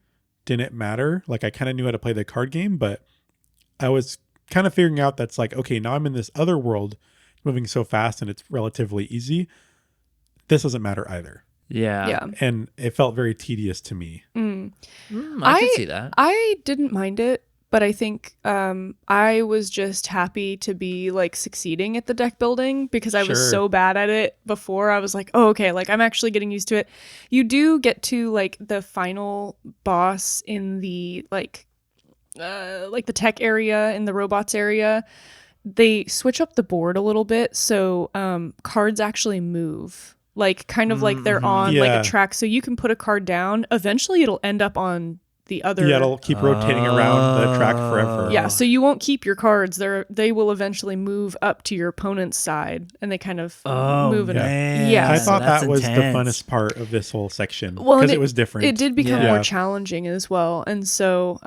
didn't matter. Like, I kind of knew how to play the card game, but I was kind of figuring out that's like, okay, now I'm in this other world moving so fast and it's relatively easy. This doesn't matter either. Yeah. And it felt very tedious to me. I can see that. I didn't mind it, but I think I was just happy to be like succeeding at the deck building because I was so bad at it before. I was like, oh, okay, like I'm actually getting used to it. You do get to like the final boss in the like the tech area, in the robots area. They switch up the board a little bit, so cards actually move. Like, kind of like they're on like a track, so you can put a card down. Eventually, it'll end up on the other. Yeah, it'll keep rotating around the track forever. Yeah, so you won't keep your cards. They will eventually move up to your opponent's side, and they kind of move it up. Yeah, I thought that's that was the intense. funnest part of this whole section Well, because it was different. It did become more challenging as well, and so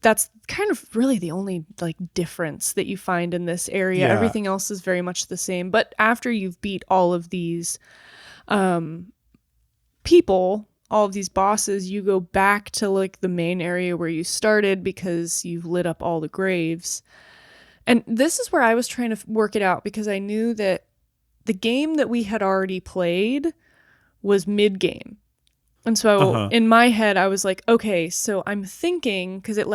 that's kind of really the only like difference that you find in this area. Yeah. Everything else is very much the same. But after you've beat all of these people, all of these bosses, you go back to like the main area where you started because you've lit up all the graves. And this is where I was trying to work it out because I knew that the game that we had already played was mid-game. And so in my head, I was like, okay, so I'm thinking, because it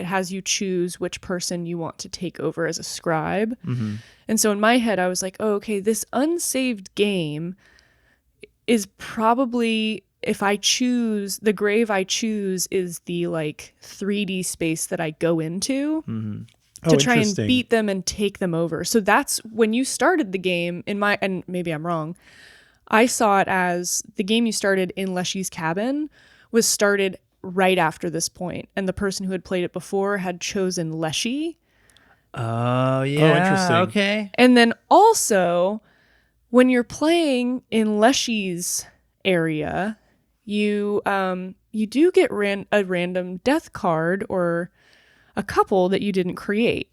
has you choose which person you want to take over as a scribe. And so in my head, I was like, oh, okay, this unsaved game is probably, if I choose, the grave I choose is the like 3D space that I go into to try and beat them and take them over. So that's when you started the game and maybe I'm wrong, I saw it as the game you started in Leshy's cabin was started right after this point, and the person who had played it before had chosen Leshy. Oh, yeah. Oh, interesting. Okay. And then also, when you're playing in Leshy's area, you do get a random death card or a couple that you didn't create.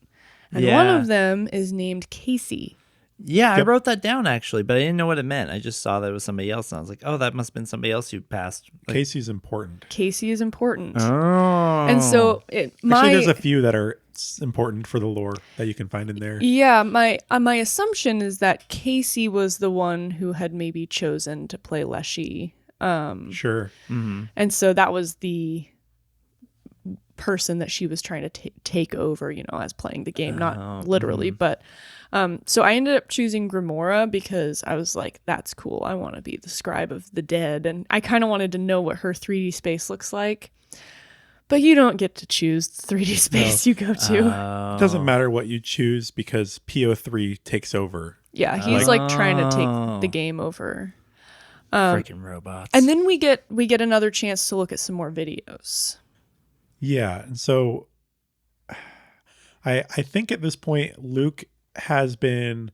And one of them is named Casey. Yeah, I wrote that down actually, but I didn't know what it meant. I just saw that it was somebody else, and I was like, oh, that must have been somebody else who passed. Like, Casey's important. Casey is important. Oh. And so actually, there's a few that are important for the lore that you can find in there. Yeah, my assumption is that Casey was the one who had maybe chosen to play Leshy. Sure. And so that was the person that she was trying to take over, as playing the game, not literally, but so I ended up choosing Grimora because I was like, that's cool. I want to be the scribe of the dead. And I kind of wanted to know what her 3D space looks like. But you don't get to choose the 3D space you go to. It doesn't matter what you choose because PO3 takes over. Yeah, he's like trying to take the game over. Freaking robots. And then we get another chance to look at some more videos. Yeah, and so I think at this point Luke has been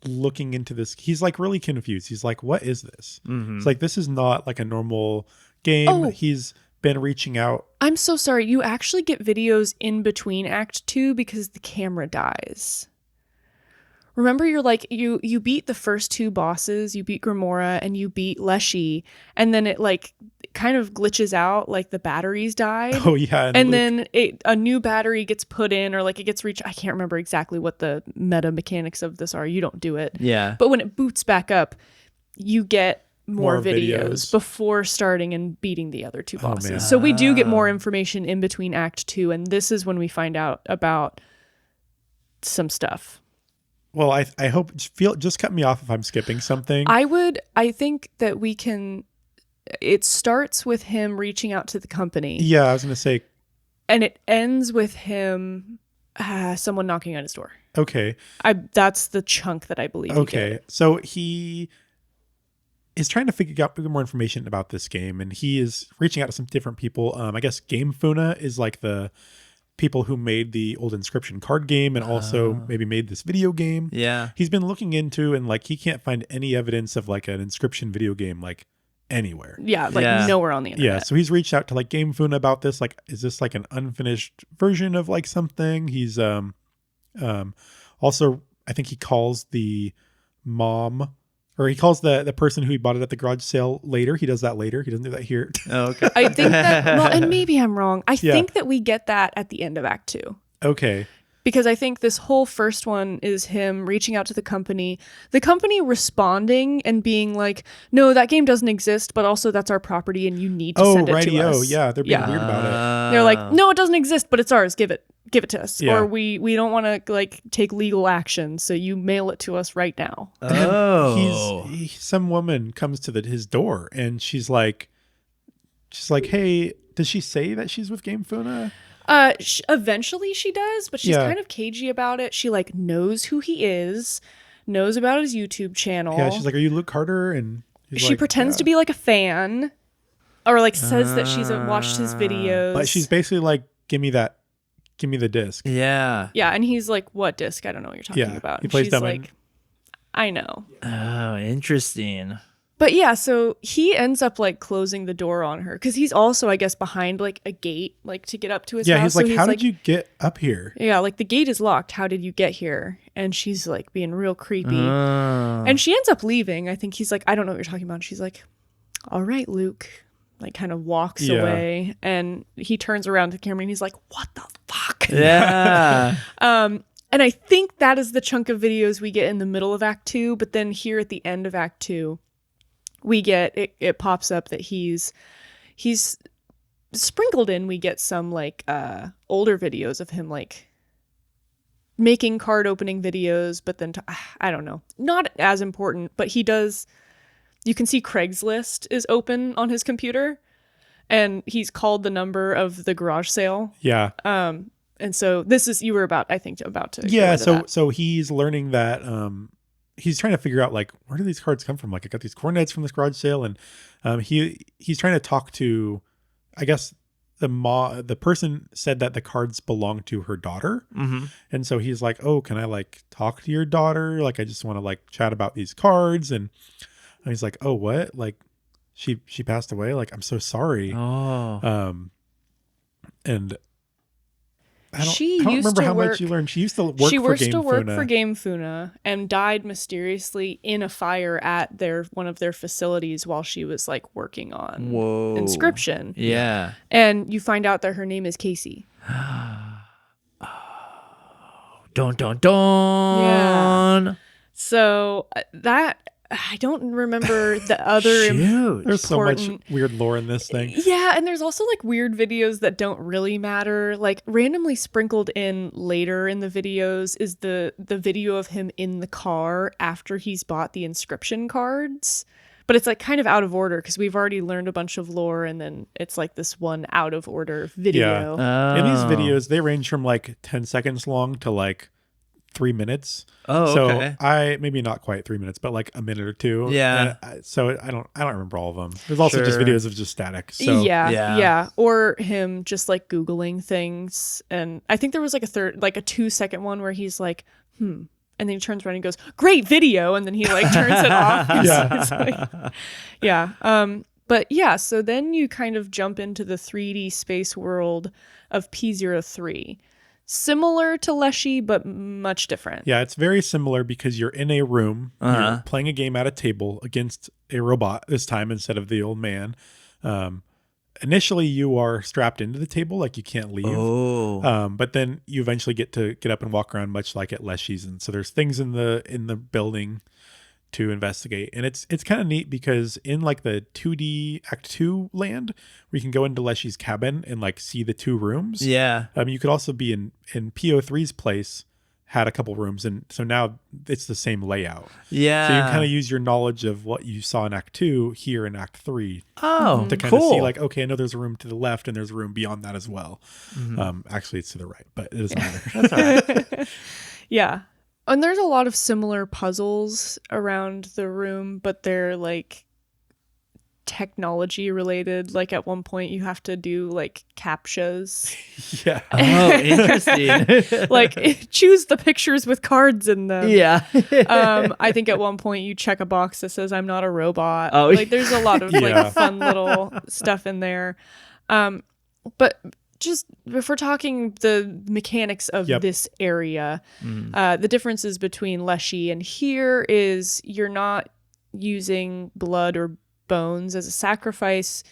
looking into this. He's like really confused. He's like, what is this? It's like, this is not like a normal game. Oh. He's been reaching out. I'm so sorry. You actually get videos in between Act 2 because the camera dies. Remember, you're like, you beat the first two bosses, you beat Grimora and you beat Leshy, and then it like kind of glitches out, like the batteries died. Oh yeah. And then a new battery gets put in, or like it gets reached. I can't remember exactly what the meta mechanics of this are. You don't do it. Yeah. But when it boots back up, you get more videos before starting and beating the other two bosses. Man. So we do get more information in between Act 2, and this is when we find out about some stuff. Well, I hope, just cut me off if I'm skipping something. I think that we can, it starts with him reaching out to the company. Yeah, I was going to say, And it ends with him, someone knocking on his door. Okay. That's the chunk that I believe. Okay. So he is trying to figure out more information about this game, and he is reaching out to some different people. I guess Game Funa is like the people who made the old Inscryption card game and also maybe made this video game. Yeah. He's been looking into, and like he can't find any evidence of like an Inscryption video game like anywhere. Yeah, like nowhere on the internet. Yeah, so he's reached out to like Game Funa about this. Like, is this like an unfinished version of like something? He's also, I think he calls the mom, or he calls the person who he bought it at the garage sale later. He does that later. He doesn't do that here. Oh, okay. I think that, well, and maybe I'm wrong. I think that we get that at the end of Act 2. Okay. Because I think this whole first one is him reaching out to the company responding and being like, no, that game doesn't exist, but also that's our property and you need to send it to us. Oh, yeah. They're being weird about it. They're like, no, it doesn't exist, but it's ours. Give it to us. Yeah. Or we don't want to like take legal action, so you mail it to us right now. Oh. Some woman comes to his door and she's like, hey, does she say that she's with Game Funa? Eventually she does, but she's kind of cagey about it. She like knows who he is, knows about his YouTube channel. Yeah, she's like, are you Luke Carter? And she pretends to be like a fan, or like says that she's watched his videos. But she's basically like, give me the disc. Yeah. Yeah, and he's like, what disc? I don't know what you're talking about. He plays she's dumb like, I know. Oh, interesting. But yeah, so he ends up like closing the door on her because he's also, I guess, behind like a gate, like to get up to his house. Yeah, he's like, how did you get up here? Yeah, like the gate is locked. How did you get here? And she's like being real creepy. And she ends up leaving. I think he's like, I don't know what you're talking about. And she's like, all right, Luke. Like kind of walks away, and he turns around to the camera and he's like, what the fuck? Yeah. And I think that is the chunk of videos we get in the middle of Act 2. But then here at the end of Act 2, we get it pops up that he's sprinkled in. We get some like older videos of him like making card opening videos, but then I don't know, not as important, but he does. You can see Craigslist is open on his computer, and he's called the number of the garage sale. Yeah. And so this is, you were about to. Yeah. So he's learning that, he's trying to figure out like, where do these cards come from? Like, I got these cornets from this garage sale, and he's trying to talk to, I guess the person said that the cards belong to her daughter. Mm-hmm. And so he's like, oh, can I like talk to your daughter? Like, I just want to like chat about these cards. And he's like, oh, what? Like she passed away. Like, I'm so sorry. Oh. And I don't She remember used to how work- much you learned. She used to work for Game Funa and died mysteriously in a fire at one of their facilities while she was like working on Inscryption. Yeah. And you find out that her name is Casey. Dun dun dun. Yeah. So that I don't remember the other Shoot. There's so much important- weird lore in this thing. Yeah, and there's also like weird videos that don't really matter. Like randomly sprinkled in later in the videos is the video of him in the car after he's bought the Inscryption cards. But it's like kind of out of order because we've already learned a bunch of lore, and then it's like this one out of order video. In these videos, they range from like 10 seconds long to like 3 minutes. Oh, so okay. maybe not quite 3 minutes, but like a minute or two. Yeah. So I don't remember all of them. There's also just Sure. videos of just static. So Yeah. Or him just like Googling things. And I think there was like a 2-second one where he's like, and then he turns around and goes, great video. And then he like turns it off. But yeah, so then you kind of jump into the 3D space world of P03. Similar to Leshy, but much different. Yeah, it's very similar because you're in a room, you're playing a game at a table against a robot this time instead of the old man. Initially, you are strapped into the table, like you can't leave. Oh. But then you eventually get up and walk around, much like at Leshy's. And so there's things in the building to investigate, and it's kind of neat because in like the 2D Act 2 land, where you can go into Leshy's cabin and like see the two rooms. Yeah. You could also be in PO3's place had a couple rooms, and so now it's the same layout. Yeah. So you kind of use your knowledge of what you saw in Act 2 here in Act 3 Oh, to kind of see like, okay, I know there's a room to the left and there's a room beyond that as well. Actually, it's to the right, but it doesn't matter. That's all right. Yeah. And there's a lot of similar puzzles around the room, but they're like technology related. Like at one point you have to do like captchas. Yeah. Oh, interesting. Like choose the pictures with cards in them. Yeah. I think at one point you check a box that says I'm not a robot. Oh, like there's a lot of Yeah. like fun little stuff in there. But just if we're talking the mechanics of Yep. this area, the differences between Leshy and here is you're not using blood or bones as a sacrifice.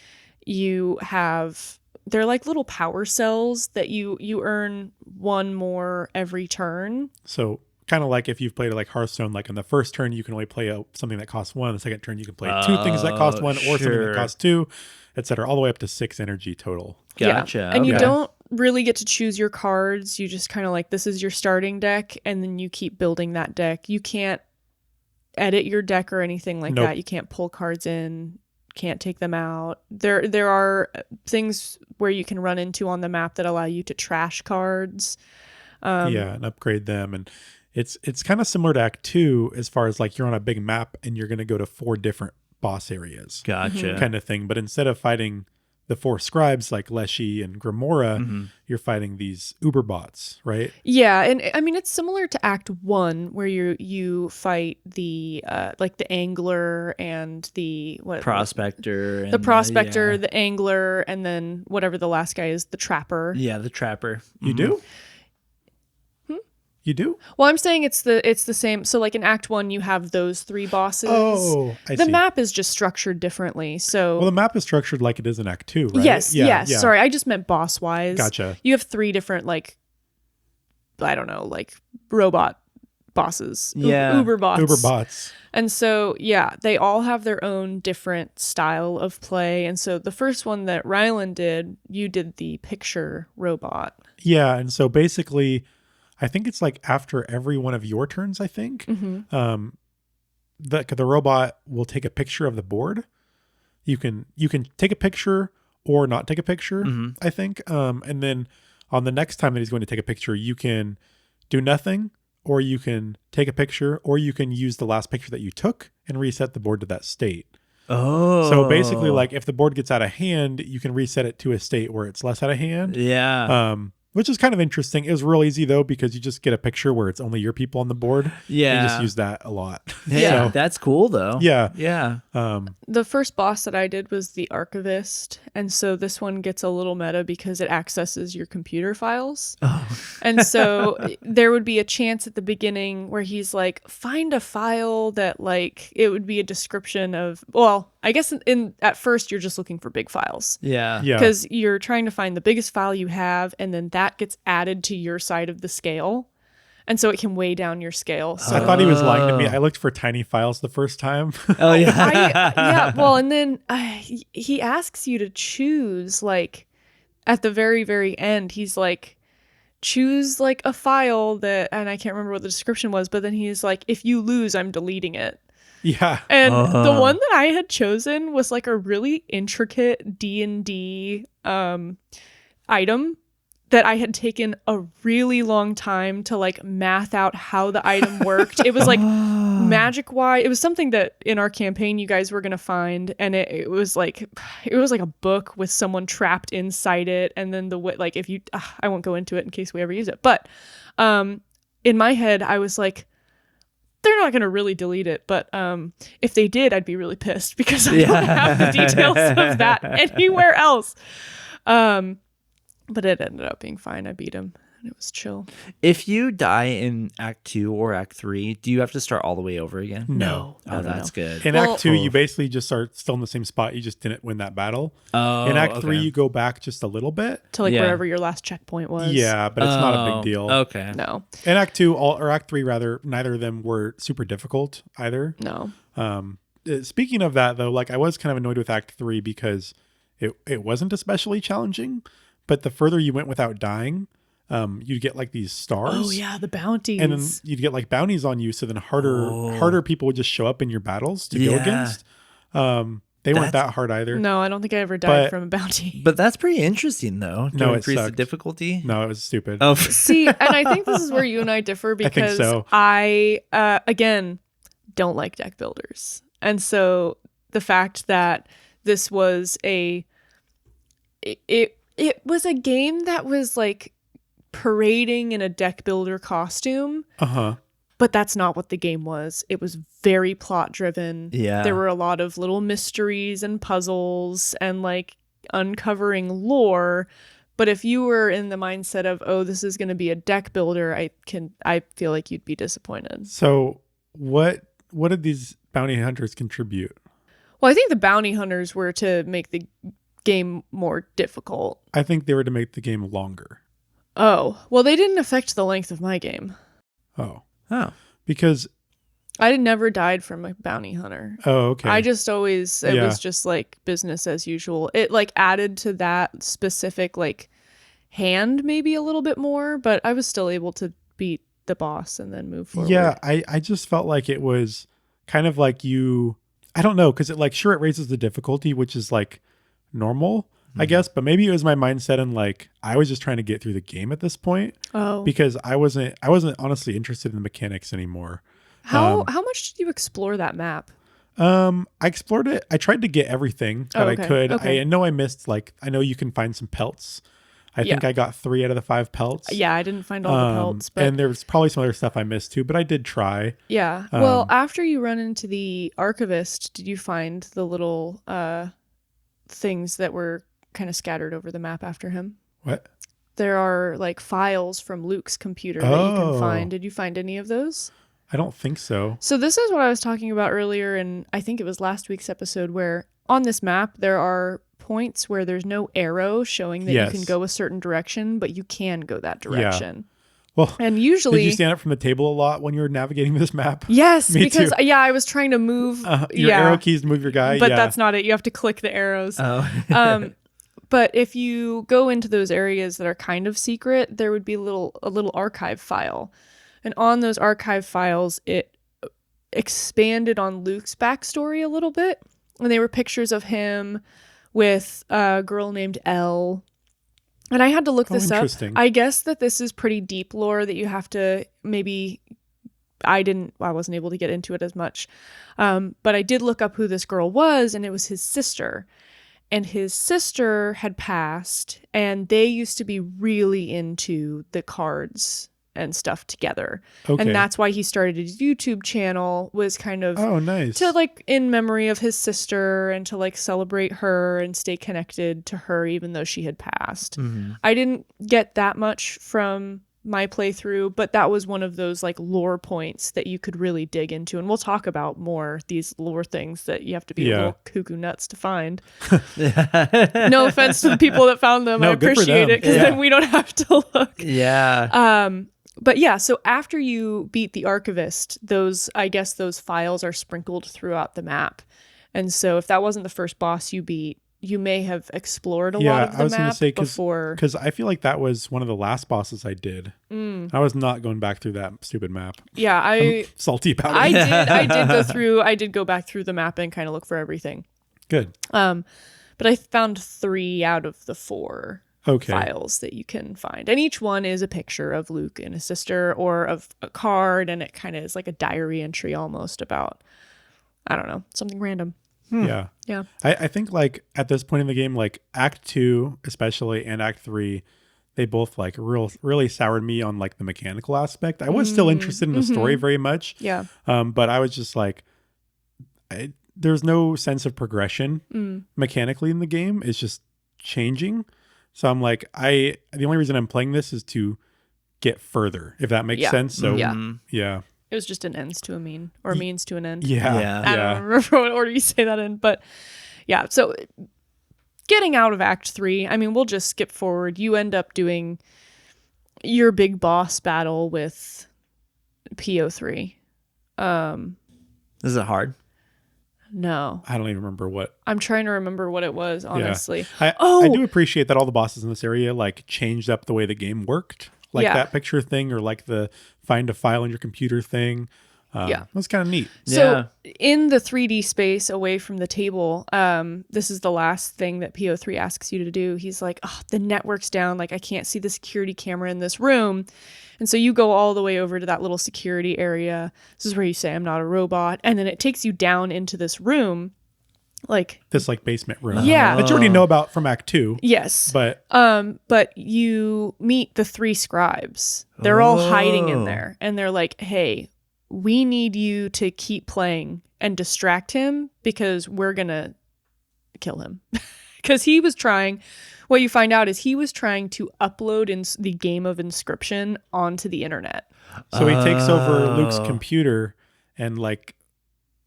They're like little power cells that you earn one more every turn. So kind of like if you've played like Hearthstone, like on the first turn you can only play something that costs 1. The second turn you can play 2 things that cost 1, or something sure. that costs 2, etc., all the way up to 6 energy total. Gotcha. Yeah. And you Okay. don't really get to choose your cards. You just kind of like, this is your starting deck, and then you keep building that deck. You can't edit your deck or anything like Nope. that. You can't pull cards in, can't take them out. There are things where you can run into on the map that allow you to trash cards. And upgrade them. And it's kind of similar to Act 2 as far as like you're on a big map and you're going to go to 4 different boss areas Gotcha. kind of thing. But instead of fighting the 4 scribes like Leshy and Grimora, you're fighting these Uber bots, right? Yeah, and I mean it's similar to Act 1 where you fight the like the angler and the Prospector. the and, prospector, yeah. the angler, and then whatever the last guy is, the trapper. Yeah, the trapper. You do? You do? Well, I'm saying it's the same. So like in Act 1 you have those 3 bosses. Oh, I the see. map is just structured differently. So Well, the map is structured like it is in Act 2, right? yes, Yeah, yes. yeah. Sorry, I just meant boss wise. Gotcha. You have 3 different like I don't know, like robot bosses. Yeah. Uber bots. Uber bots. And so, yeah, they all have their own different style of play. And so the first one that Rylan did, you did the picture robot. Yeah, and so basically, I think it's like after every one of your turns, I think, the robot will take a picture of the board. You can take a picture or not take a picture, I think. And then on the next time that he's going to take a picture, you can do nothing, or you can take a picture, or you can use the last picture that you took and reset the board to that state. Oh. So basically, like if the board gets out of hand, you can reset it to a state where it's less out of hand. Yeah. Which is kind of interesting. It was real easy though, because you just get a picture where it's only your people on the board. Yeah. You just use that a lot. Yeah. So, That's cool though. yeah. Yeah. The first boss that I did was the archivist. And so this one gets a little meta because it accesses your computer files. Oh. And so there would be a chance at the beginning where he's like, find a file that like, it would be a description of, well, I guess at first you're just looking for big files. Yeah. Yeah. Because you're trying to find the biggest file you have, and then that gets added to your side of the scale. And so it can weigh down your scale. So I thought he was lying to me. I looked for tiny files the first time. Oh yeah. yeah, well, and then he asks you to choose, like, at the very, very end, he's like, choose, like, a file that, and I can't remember what the description was, but then he's like, if you lose, I'm deleting it. Yeah. And the one that I had chosen was, like, a really intricate D&D item that I had taken a really long time to like math out how the item worked. It was like magic wise. It was something that in our campaign you guys were gonna find, and it was like a book with someone trapped inside it. And then like if you, I won't go into it in case we ever use it. But in my head I was like, they're not gonna really delete it, but if they did, I'd be really pissed because I don't have the details of that anywhere else. But it ended up being fine. I beat him and it was chill. If you die in Act 2 or Act 3, do you have to start all the way over again? No. Oh, that's good. In Act 2, you basically just are still in the same spot. You just didn't win that battle. Oh, in Act 3, okay. you go back just a little bit. To like Yeah. wherever your last checkpoint was. Yeah, but it's not a big deal. Okay. No. In Act 2, or Act 3 rather, neither of them were super difficult either. No. Speaking of that though, like I was kind of annoyed with Act 3 because it wasn't especially challenging, but the further you went without dying, you'd get like these stars. Oh yeah, the bounties. And then you'd get like bounties on you. So then harder people would just show up in your battles to go against. They weren't that hard either. No, I don't think I ever died from a bounty. But that's pretty interesting, though. To increase the difficulty. No, it was stupid. Oh, see, and I think this is where you and I differ because I again don't like deck builders, and so the fact that this was it was a game that was like parading in a deck builder costume. But that's not what the game was. It was very plot driven. Yeah. There were a lot of little mysteries and puzzles and like uncovering lore. But if you were in the mindset of, oh, this is going to be a deck builder, I feel like you'd be disappointed. So what did these bounty hunters contribute? Well, I think the bounty hunters were to make the game more difficult. I think they were to make the game longer. Oh, well, they didn't affect the length of my game. Oh. Because I never died from a bounty hunter. Oh, okay. I just always, it was just like business as usual. It like added to that specific like hand maybe a little bit more, but I was still able to beat the boss and then move forward. Yeah, I just felt like it was kind of like I don't know, because it raises the difficulty, which is like normal, I guess, but maybe it was my mindset and like I was just trying to get through the game at this point. Oh. Because I wasn't honestly interested in the mechanics anymore. How much did you explore that map? I explored it. I tried to get everything that I could. Okay. I know I missed I know you can find some pelts. I think I got 3 out of the 5 pelts. Yeah, I didn't find all the pelts, but and there's probably some other stuff I missed too, but I did try. Yeah. Well, after you run into the archivist, did you find the little things that were kind of scattered over the map after him? What? There are like files from Luke's computer that you can find. Did you find any of those? I don't think so. So this is what I was talking about earlier, and I think it was last week's episode, where on this map there are points where there's no arrow showing that you can go a certain direction, but you can go that direction. Well, and usually, did you stand up from the table a lot when you were navigating this map? Yes, Me because too. I was trying to move your arrow keys to move your guy, but that's not it. You have to click the arrows. Oh. But if you go into those areas that are kind of secret, there would be a little archive file. And on those archive files, it expanded on Luke's backstory a little bit. And they were pictures of him with a girl named Elle. And I had to look this up. I guess that this is pretty deep lore that you have to maybe... I wasn't able to get into it as much. But I did look up who this girl was, and it was his sister. And his sister had passed, and they used to be really into the cards and stuff together. Okay. And that's why he started his YouTube channel, was kind of to like in memory of his sister and to like celebrate her and stay connected to her even though she had passed. Mm-hmm. I didn't get that much from my playthrough, but that was one of those like lore points that you could really dig into, and we'll talk about more these lore things that you have to be a little cuckoo nuts to find. No offense to the people that found them. I appreciate it, because then we don't have to look. But yeah, so after you beat the archivist, those files are sprinkled throughout the map, and so if that wasn't the first boss you beat, you may have explored a lot of the map before. Because I feel like that was one of the last bosses I did. I was not going back through that stupid map. Yeah, I'm salty about it. I did go back through the map and kind of look for everything. Good. But I found 3 out of the 4 files that you can find. And each one is a picture of Luke and his sister, or of a card, and it kind of is like a diary entry almost about, I don't know, something random. Yeah. I think like at this point in the game, like Act 2 especially and Act 3, they both like really soured me on like the mechanical aspect. I was still interested in the story very much. Yeah. But I was just like, there's no sense of progression mechanically in the game. It's just changing. So I'm like, the only reason I'm playing this is to get further, if that makes sense. So yeah. It was just an ends to a mean, or a means to an end. Yeah. I don't remember what order you say that in, but yeah. So getting out of Act 3, I mean, we'll just skip forward. You end up doing your big boss battle with PO3. Is it hard? No. I don't even remember what. I'm trying to remember what it was, honestly. I do appreciate that all the bosses in this area like changed up the way the game worked. like Yeah. that picture thing, or like the find a file in your computer thing. Yeah. It was kind of neat. So in the 3D space away from the table, this is the last thing that PO3 asks you to do. He's like, oh, the network's down. Like, I can't see the security camera in this room. And so you go all the way over to that little security area. This is where you say, I'm not a robot. And then it takes you down into this room. Like This like basement room. Yeah. That you already know about from Act 2. Yes. But But you meet the 3 scribes. They're all hiding in there. And they're like, hey, we need you to keep playing and distract him because we're going to kill him. Because he was trying, what you find out is he was trying to upload the game of Inscryption onto the internet. so he takes over Luke's computer and like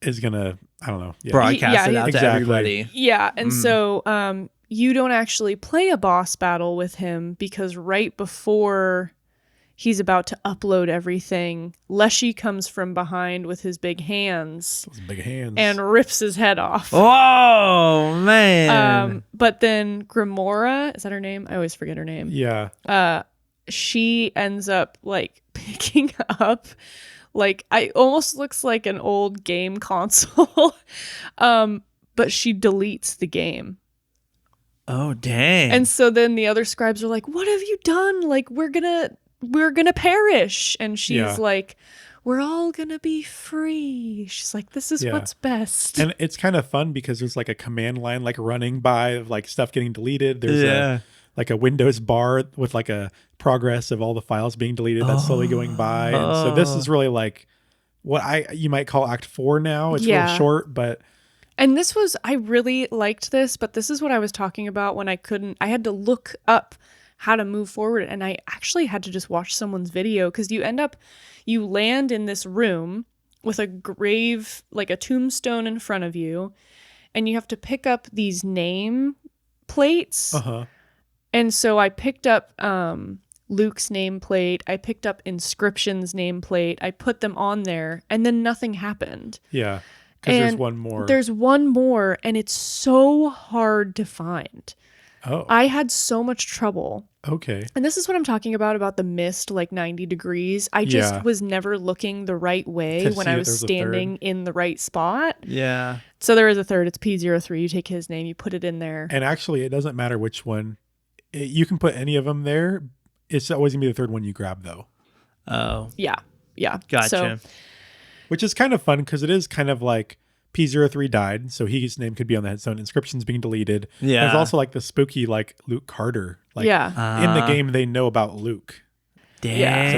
is going to, I don't know. Yeah. Broadcast it out to Exactly. everybody. Yeah. And so you don't actually play a boss battle with him because right before he's about to upload everything, Leshy comes from behind with his big hands Those big hands. and rips his head off. Oh man. But then Grimora, is that her name? I always forget her name. Yeah. She ends up like picking up like I almost looks like an old game console. But she deletes the game. Oh dang. And so then the other scribes are like, "What have you done? Like we're gonna perish." And she's like, "We're all gonna be free." She's like, "This is what's best." And it's kind of fun because there's like a command line like running by of like stuff getting deleted. There's like a Windows bar with like a progress of all the files being deleted that's slowly going by. And so this is really like what you might call Act 4 now. It's real short, but And this was, I really liked this, but this is what I was talking about when I had to look up how to move forward. And I actually had to just watch someone's video because you land in this room with a grave, like a tombstone in front of you. And you have to pick up these name plates. And so I picked up Luke's nameplate. I picked up Inscryption's nameplate. I put them on there and then nothing happened. yeah. Because there's one more. There's one more, and it's so hard to find. Oh. I had so much trouble. Okay. And this is what I'm talking about the mist, like 90 degrees. I just was never looking the right way when I was standing in the right spot. Yeah. So there is a third. It's P03. You take his name, you put it in there. And actually, it doesn't matter which one. You can put any of them there. It's always going to be the third one you grab, though. Oh. Yeah. Gotcha. So, Which is kind of fun because it is kind of like P03 died, so his name could be on the headstone. Inscryption's being deleted. Yeah. There's also like the spooky like Luke Carter. Like in the game, they know about Luke. Dang.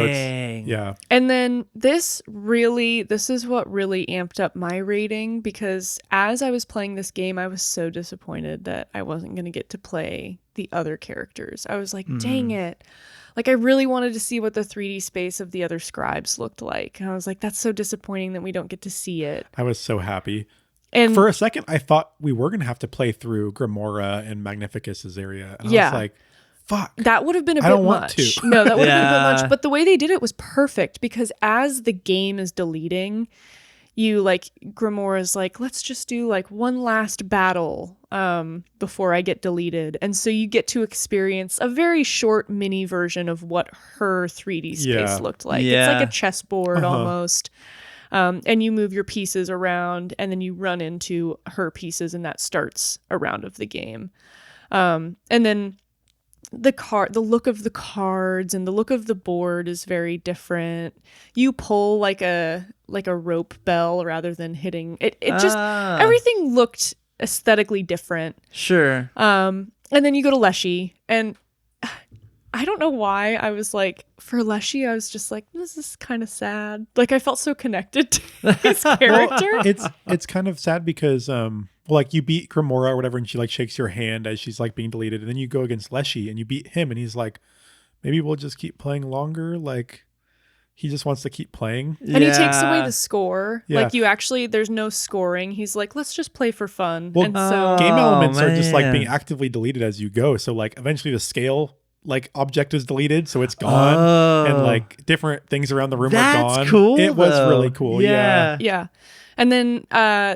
So it's, and then this is what really amped up my rating because as I was playing this game, I was so disappointed that I wasn't going to get to play the other characters. I was like, dang it. Like, I really wanted to see what the 3D space of the other scribes looked like. And I was like, that's so disappointing that we don't get to see it. I was so happy. And for a second, I thought we were going to have to play through Grimora and Magnificus's area. And I was like, fuck. That would have been a I bit don't want much. to. No, that would have been a bit much. But the way they did it was perfect because as the game is deleting, you like Grimora's like, let's just do like one last battle before I get deleted. And so you get to experience a very short mini version of what her 3D space looked like. It's like a chessboard almost. And you move your pieces around and then you run into her pieces and that starts a round of the game. And then the look of the cards and the look of the board is very different. You pull like a rope bell rather than hitting it. It just everything looked aesthetically different. Sure. And then you go to Leshy, and I don't know why I was like, for Leshy, I was just like, this is kind of sad. Like I felt so connected to his character. It's kind of sad because like you beat Grimora or whatever, and she like shakes your hand as she's like being deleted, and then you go against Leshy and you beat him, and he's like, maybe we'll just keep playing longer. Like he just wants to keep playing, and he takes away the score. Yeah. Like there's no scoring. He's like, let's just play for fun. Well, and so game elements are just like being actively deleted as you go. So like eventually the scale like object is deleted, so it's gone, and like different things around the room are gone. Cool. It was really cool. Yeah. And then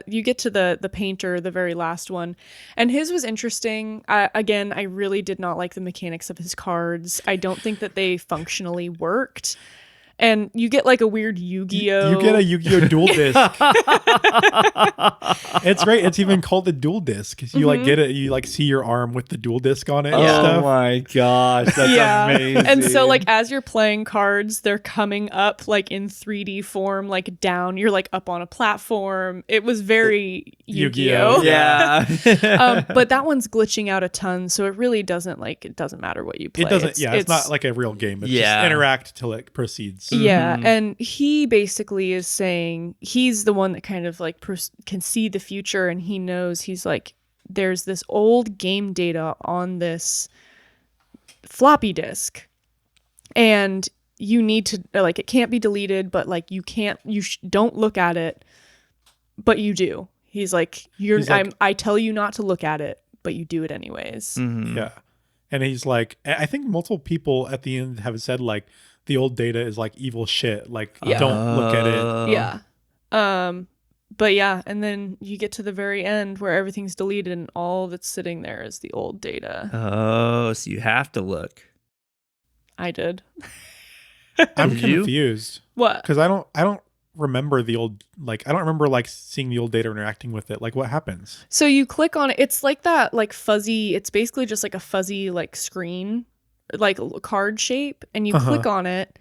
you get to the painter, the very last one. And his was interesting. Again, I really did not like the mechanics of his cards. I don't think that they functionally worked. And you get like a weird Yu-Gi-Oh. You get a Yu-Gi-Oh dual disc. It's great. It's even called the dual disc. You like get it. You like see your arm with the dual disc on it. And stuff. Oh my gosh, that's amazing. And so like as you're playing cards, they're coming up like in 3D form, like down. You're like up on a platform. It was very Yu-Gi-Oh. Yeah. But that one's glitching out a ton, so it really doesn't matter what you play. It doesn't. It's not like a real game. It's just interact till it proceeds. Yeah, and he basically is saying he's the one that kind of like can see the future, and he knows, he's like, there's this old game data on this floppy disk, and you need to like, it can't be deleted, but like don't look at it, but you do. He's like, I tell you not to look at it, but you do it anyways. Mm-hmm. Yeah, and he's like, I think multiple people at the end have said like, the old data is like evil shit. Like, don't look at it. Yeah. But yeah, and then you get to the very end where everything's deleted and all that's sitting there is the old data. Oh, so you have to look. I did. I'm Did you? confused. What? Because I don't remember the old, like, I don't remember like seeing the old data interacting with it. Like, what happens? So you click on it. It's like that, like fuzzy. It's basically just like a fuzzy like screen, like card shape, and you click on it,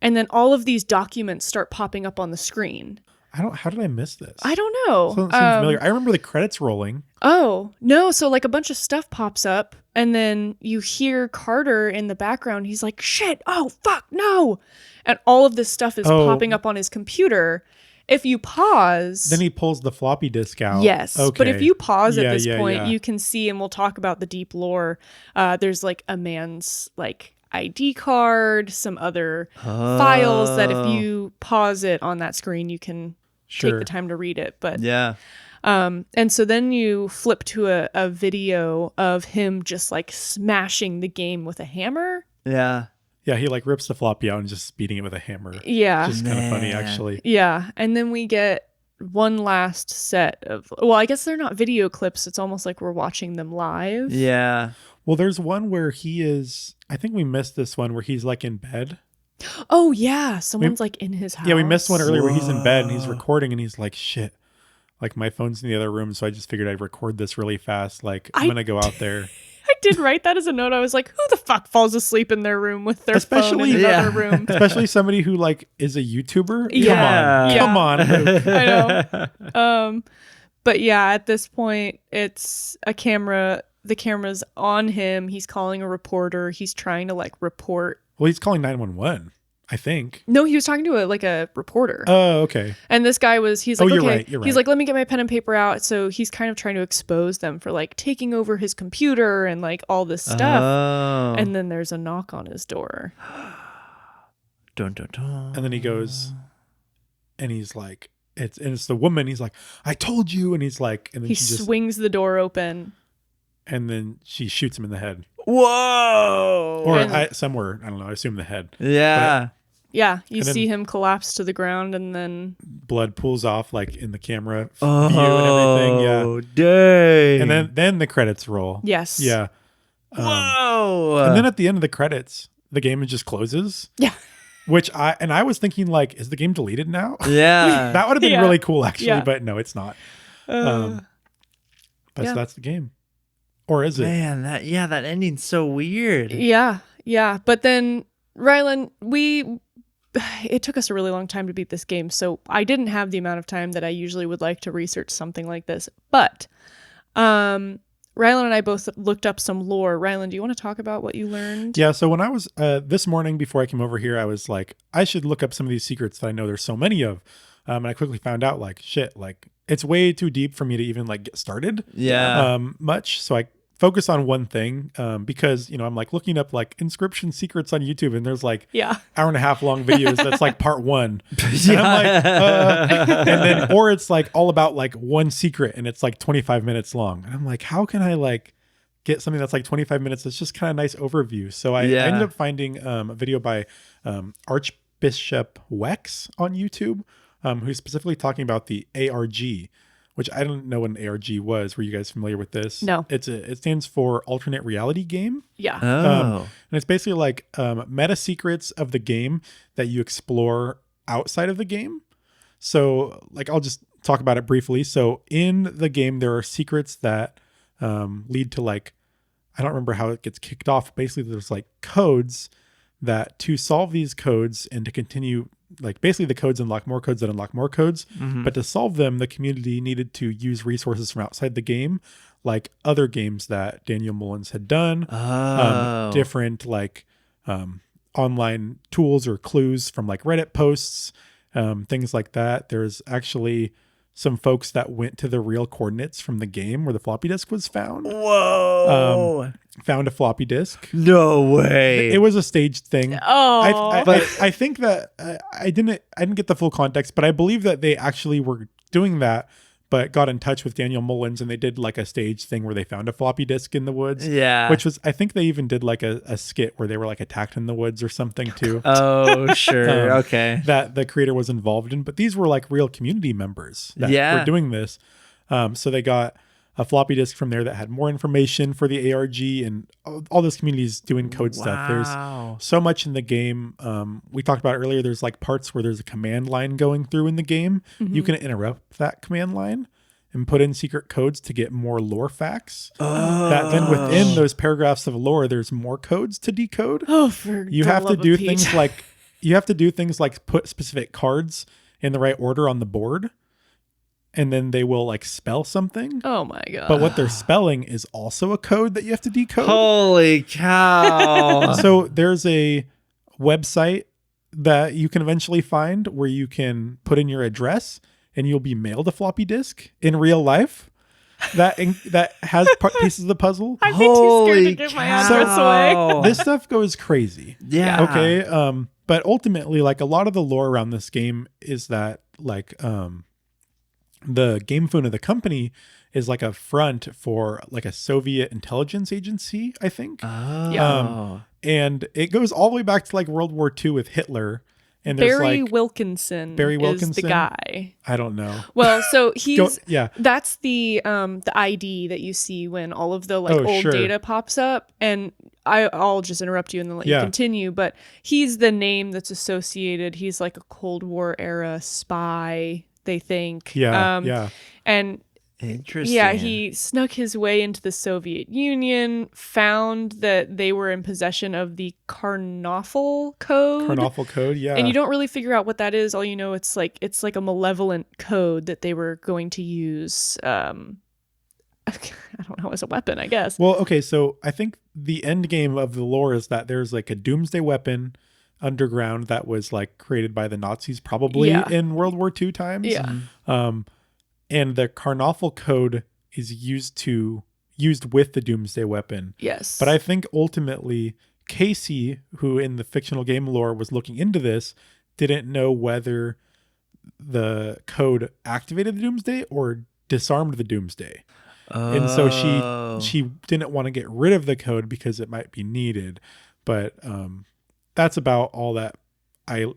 and then all of these documents start popping up on the screen. How did I miss this? I don't know. Doesn't seem familiar. I remember the credits rolling. Oh no, so like a bunch of stuff pops up, and then you hear Carter in the background. He's like, shit, oh fuck, no, and all of this stuff is popping up on his computer. If you pause, then he pulls the floppy disk out. Yes. Okay. But if you pause at this point, yeah. you can see, and we'll talk about the deep lore. There's like a man's like ID card, some other files that if you pause it on that screen, you can take the time to read it. But and so then you flip to a video of him just like smashing the game with a hammer. Yeah. Yeah, he like rips the floppy out and just beating it with a hammer. Yeah. Which is kind of funny, actually. Yeah. And then we get one last set of, well, I guess they're not video clips. It's almost like we're watching them live. Yeah. Well, there's one where he is, I think we missed this one where he's like in bed. Oh, yeah. Someone's like in his house. Yeah, we missed one earlier where he's in bed and he's recording and he's like, shit, like my phone's in the other room. So I just figured I'd record this really fast. Like, I'm going to go out there. I did write that as a note. I was like, who the fuck falls asleep in their room with their phone in another room? Especially somebody who like is a YouTuber. Yeah. Come on. Luke. I know. But yeah, at this point, it's a camera. The camera's on him. He's calling a reporter. He's trying to like report. Well, he's calling 911, I think. No, he was talking to a reporter. Oh, okay. And this guy he's like, you're okay. right, you're He's right. like, let me get my pen and paper out. So he's kind of trying to expose them for like taking over his computer and like all this stuff. Oh. And then there's a knock on his door. Dun, dun, dun. And then he goes and he's like, it's the woman. He's like, I told you. And he's like, and then He she just, swings the door open. and then she shoots him in the head. Whoa. Or somewhere, I don't know, I assume the head. Yeah. Yeah, you And then- see him collapse to the ground, and then Blood pools off like in the camera Oh, view and everything. Yeah. dang. And then the credits roll. yes, Yeah. Whoa. And then at the end of the credits, the game just closes. yeah, Which I was thinking like, is the game deleted now? yeah. That would have been Yeah. really cool actually, Yeah. but no, it's not. Uh, But yeah. so that's the game. Or is it? Man, that ending's so weird. yeah. But then Rylan, it took us a really long time to beat this game, so I didn't have the amount of time that I usually would like to research something like this. But Rylan and I both looked up some lore. Rylan, do you want to talk about what you learned? Yeah, so when I was this morning before I came over here, I was like, I should look up some of these secrets that I know there's so many of. And I quickly found out like, shit, like it's way too deep for me to even like get started Yeah. much. So I focus on one thing because, you know, I'm like looking up like Inscryption secrets on YouTube and there's like Yeah. hour and a half long videos that's like part one. And I'm like, and then, or it's like all about like one secret and it's like 25 minutes long. And I'm like, how can I like get something that's like 25 minutes that's just kind of nice overview? So I Yeah. ended up finding a video by Archbishop Wex on YouTube. who's specifically talking about the ARG, which I don't know what an ARG was. Were you guys familiar with this? No. It stands for alternate reality game. Yeah. Oh. And it's basically like meta secrets of the game that you explore outside of the game. So like, I'll just talk about it briefly. So in the game, there are secrets that lead to like, I don't remember how it gets kicked off. Basically, there's like codes that to solve these codes and to continue, like basically the codes unlock more codes that unlock more codes. But to solve them, the community needed to use resources from outside the game, like other games that Daniel Mullins had done, different like online tools or clues from like Reddit posts, things like that. There's actually some folks that went to the real coordinates from the game where the floppy disk was found. Whoa. Found a floppy disk. No way. It was a staged thing. Oh. I think that I didn't get the full context, but I believe that they actually were doing that, but got in touch with Daniel Mullins and they did like a stage thing where they found a floppy disk in the woods. Yeah. Which was, I think they even did like a skit where they were like attacked in the woods or something too. Oh, sure. Okay. That the creator was involved in, but these were like real community members that were doing this. So they got a floppy disk from there that had more information for the ARG, and all this community is doing code stuff. There's so much in the game. We talked about earlier, there's like parts where there's a command line going through in the game. You can interrupt that command line and put in secret codes to get more lore facts. That then within those paragraphs of lore, there's more codes to decode. You have to do things like put specific cards in the right order on the board, and then they will like spell something. Oh my god. But what they're spelling is also a code that you have to decode. Holy cow. So there's a website that you can eventually find where you can put in your address and you'll be mailed a floppy disk in real life that has pieces of the puzzle. I'd be too scared to give my address away. This stuff goes crazy. Yeah. Okay. But ultimately, like a lot of the lore around this game is that like the game phone of the company is like a front for like a Soviet intelligence agency, I think. Oh. And it goes all the way back to like World War II with Hitler. And there's Barry like Wilkinson is the guy. I don't know. Well, so he's yeah. That's the ID that you see when all of the like old data pops up. And I'll just interrupt you and then let you continue. But he's the name that's associated. He's like a Cold War era spy, they think. Yeah. And interesting. yeah, he snuck his way into the Soviet Union, found that they were in possession of the Karnoffel code. Karnoffel code, yeah. And you don't really figure out what that is. All you know, it's like a malevolent code that they were going to use. I don't know, as a weapon, I guess. Well, okay, so I think the end game of the lore is that there's like a doomsday weapon underground that was like created by the Nazis, probably in World War II times. Yeah. And the Karnoffel code is used with the doomsday weapon. Yes. But I think ultimately Casey, who in the fictional game lore was looking into this, didn't know whether the code activated the doomsday or disarmed the doomsday. And so she didn't want to get rid of the code because it might be needed. But that's about all that I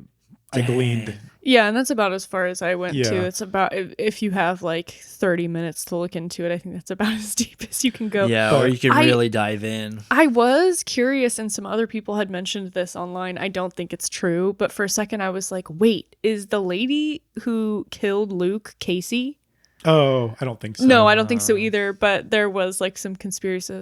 gleaned. Yeah, and that's about as far as I went Yeah. to. It's about, if you have like 30 minutes to look into it, I think that's about as deep as you can go. Yeah, or you can really dive in. I was curious, and some other people had mentioned this online. I don't think it's true, but for a second I was like, wait, is the lady who killed Luke Casey? Oh, I don't think so. No, I don't think so either. But there was like some conspiracy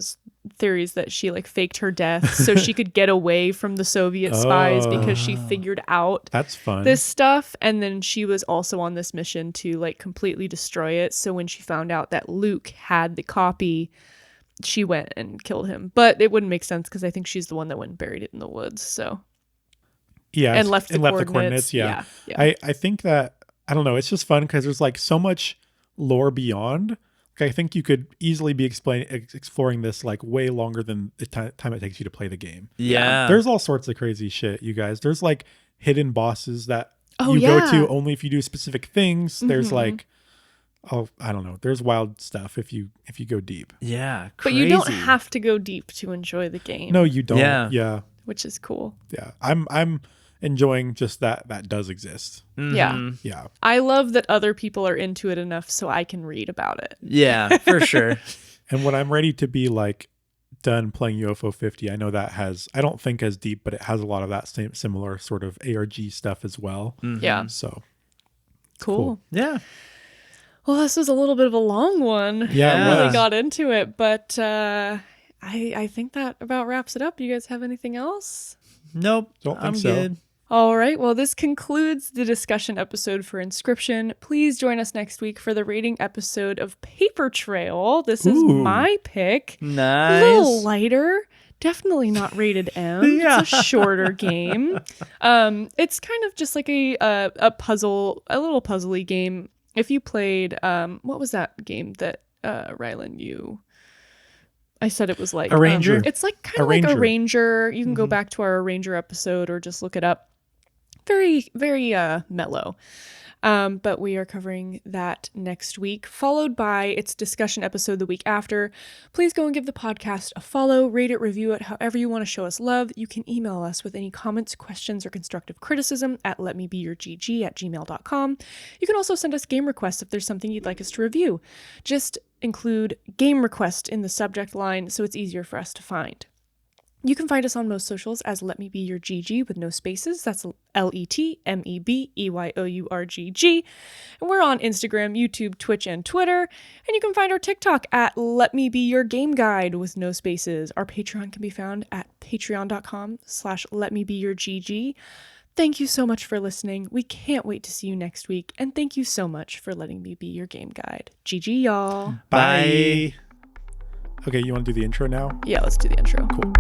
theories that she like faked her death so she could get away from the Soviet spies because she figured out that's fun. This stuff. And then she was also on this mission to like completely destroy it. So when she found out that Luke had the copy, she went and killed him. But it wouldn't make sense because I think she's the one that went and buried it in the woods. So yeah, and left the coordinates. Yeah. I think that, I don't know, it's just fun because there's like so much lore beyond. Like, I think you could easily be exploring this like way longer than the time it takes you to play the game. Yeah. There's all sorts of crazy shit, you guys. There's like hidden bosses that you go to only if you do specific things. There's like, I don't know. There's wild stuff if you go deep. Yeah. But you don't have to go deep to enjoy the game. No, you don't. Yeah. Which is cool. Yeah. I'm enjoying just that does exist. Yeah. Yeah. I love that other people are into it enough so I can read about it. Yeah, for sure. And when I'm ready to be like done playing UFO 50, I know that has, I don't think as deep, but it has a lot of that same similar sort of ARG stuff as well. Yeah. So Cool. Yeah. Well, this was a little bit of a long one. Yeah, it Really was. got into it, but I think that about wraps it up. You guys have anything else? Nope. Don't think I'm so. good. All right. Well, this concludes the discussion episode for Inscryption. Please join us next week for the rating episode of Paper Trail. This is Ooh. my pick. Nice. A little lighter. Definitely not rated M. Yeah. It's a shorter game. It's kind of just like a puzzle, a little puzzly game. If you played, what was that game that Rylan, I said it was like Arranger. It's like kind of like Arranger. Arranger. You can go back to our Arranger episode or just look it up. Very, very mellow. But we are covering that next week, followed by its discussion episode the week after. Please go and give the podcast a follow, rate it, review it, however you want to show us love. You can email us with any comments, questions, or constructive criticism at letmebeyourgg@gmail.com. You can also send us game requests if there's something you'd like us to review. Just include game request in the subject line so it's easier for us to find. You can find us on most socials as Let Me Be Your GG with no spaces. That's LetMeBeyourGG. And we're on Instagram, YouTube, Twitch, and Twitter. And you can find our TikTok at Let Me Be Your Game Guide with no spaces. Our Patreon can be found at patreon.com/LetMeBeYourGG. Thank you so much for listening. We can't wait to see you next week. And thank you so much for letting me be your game guide. GG, y'all. Bye. Okay, you want to do the intro now? Yeah, let's do the intro. Cool.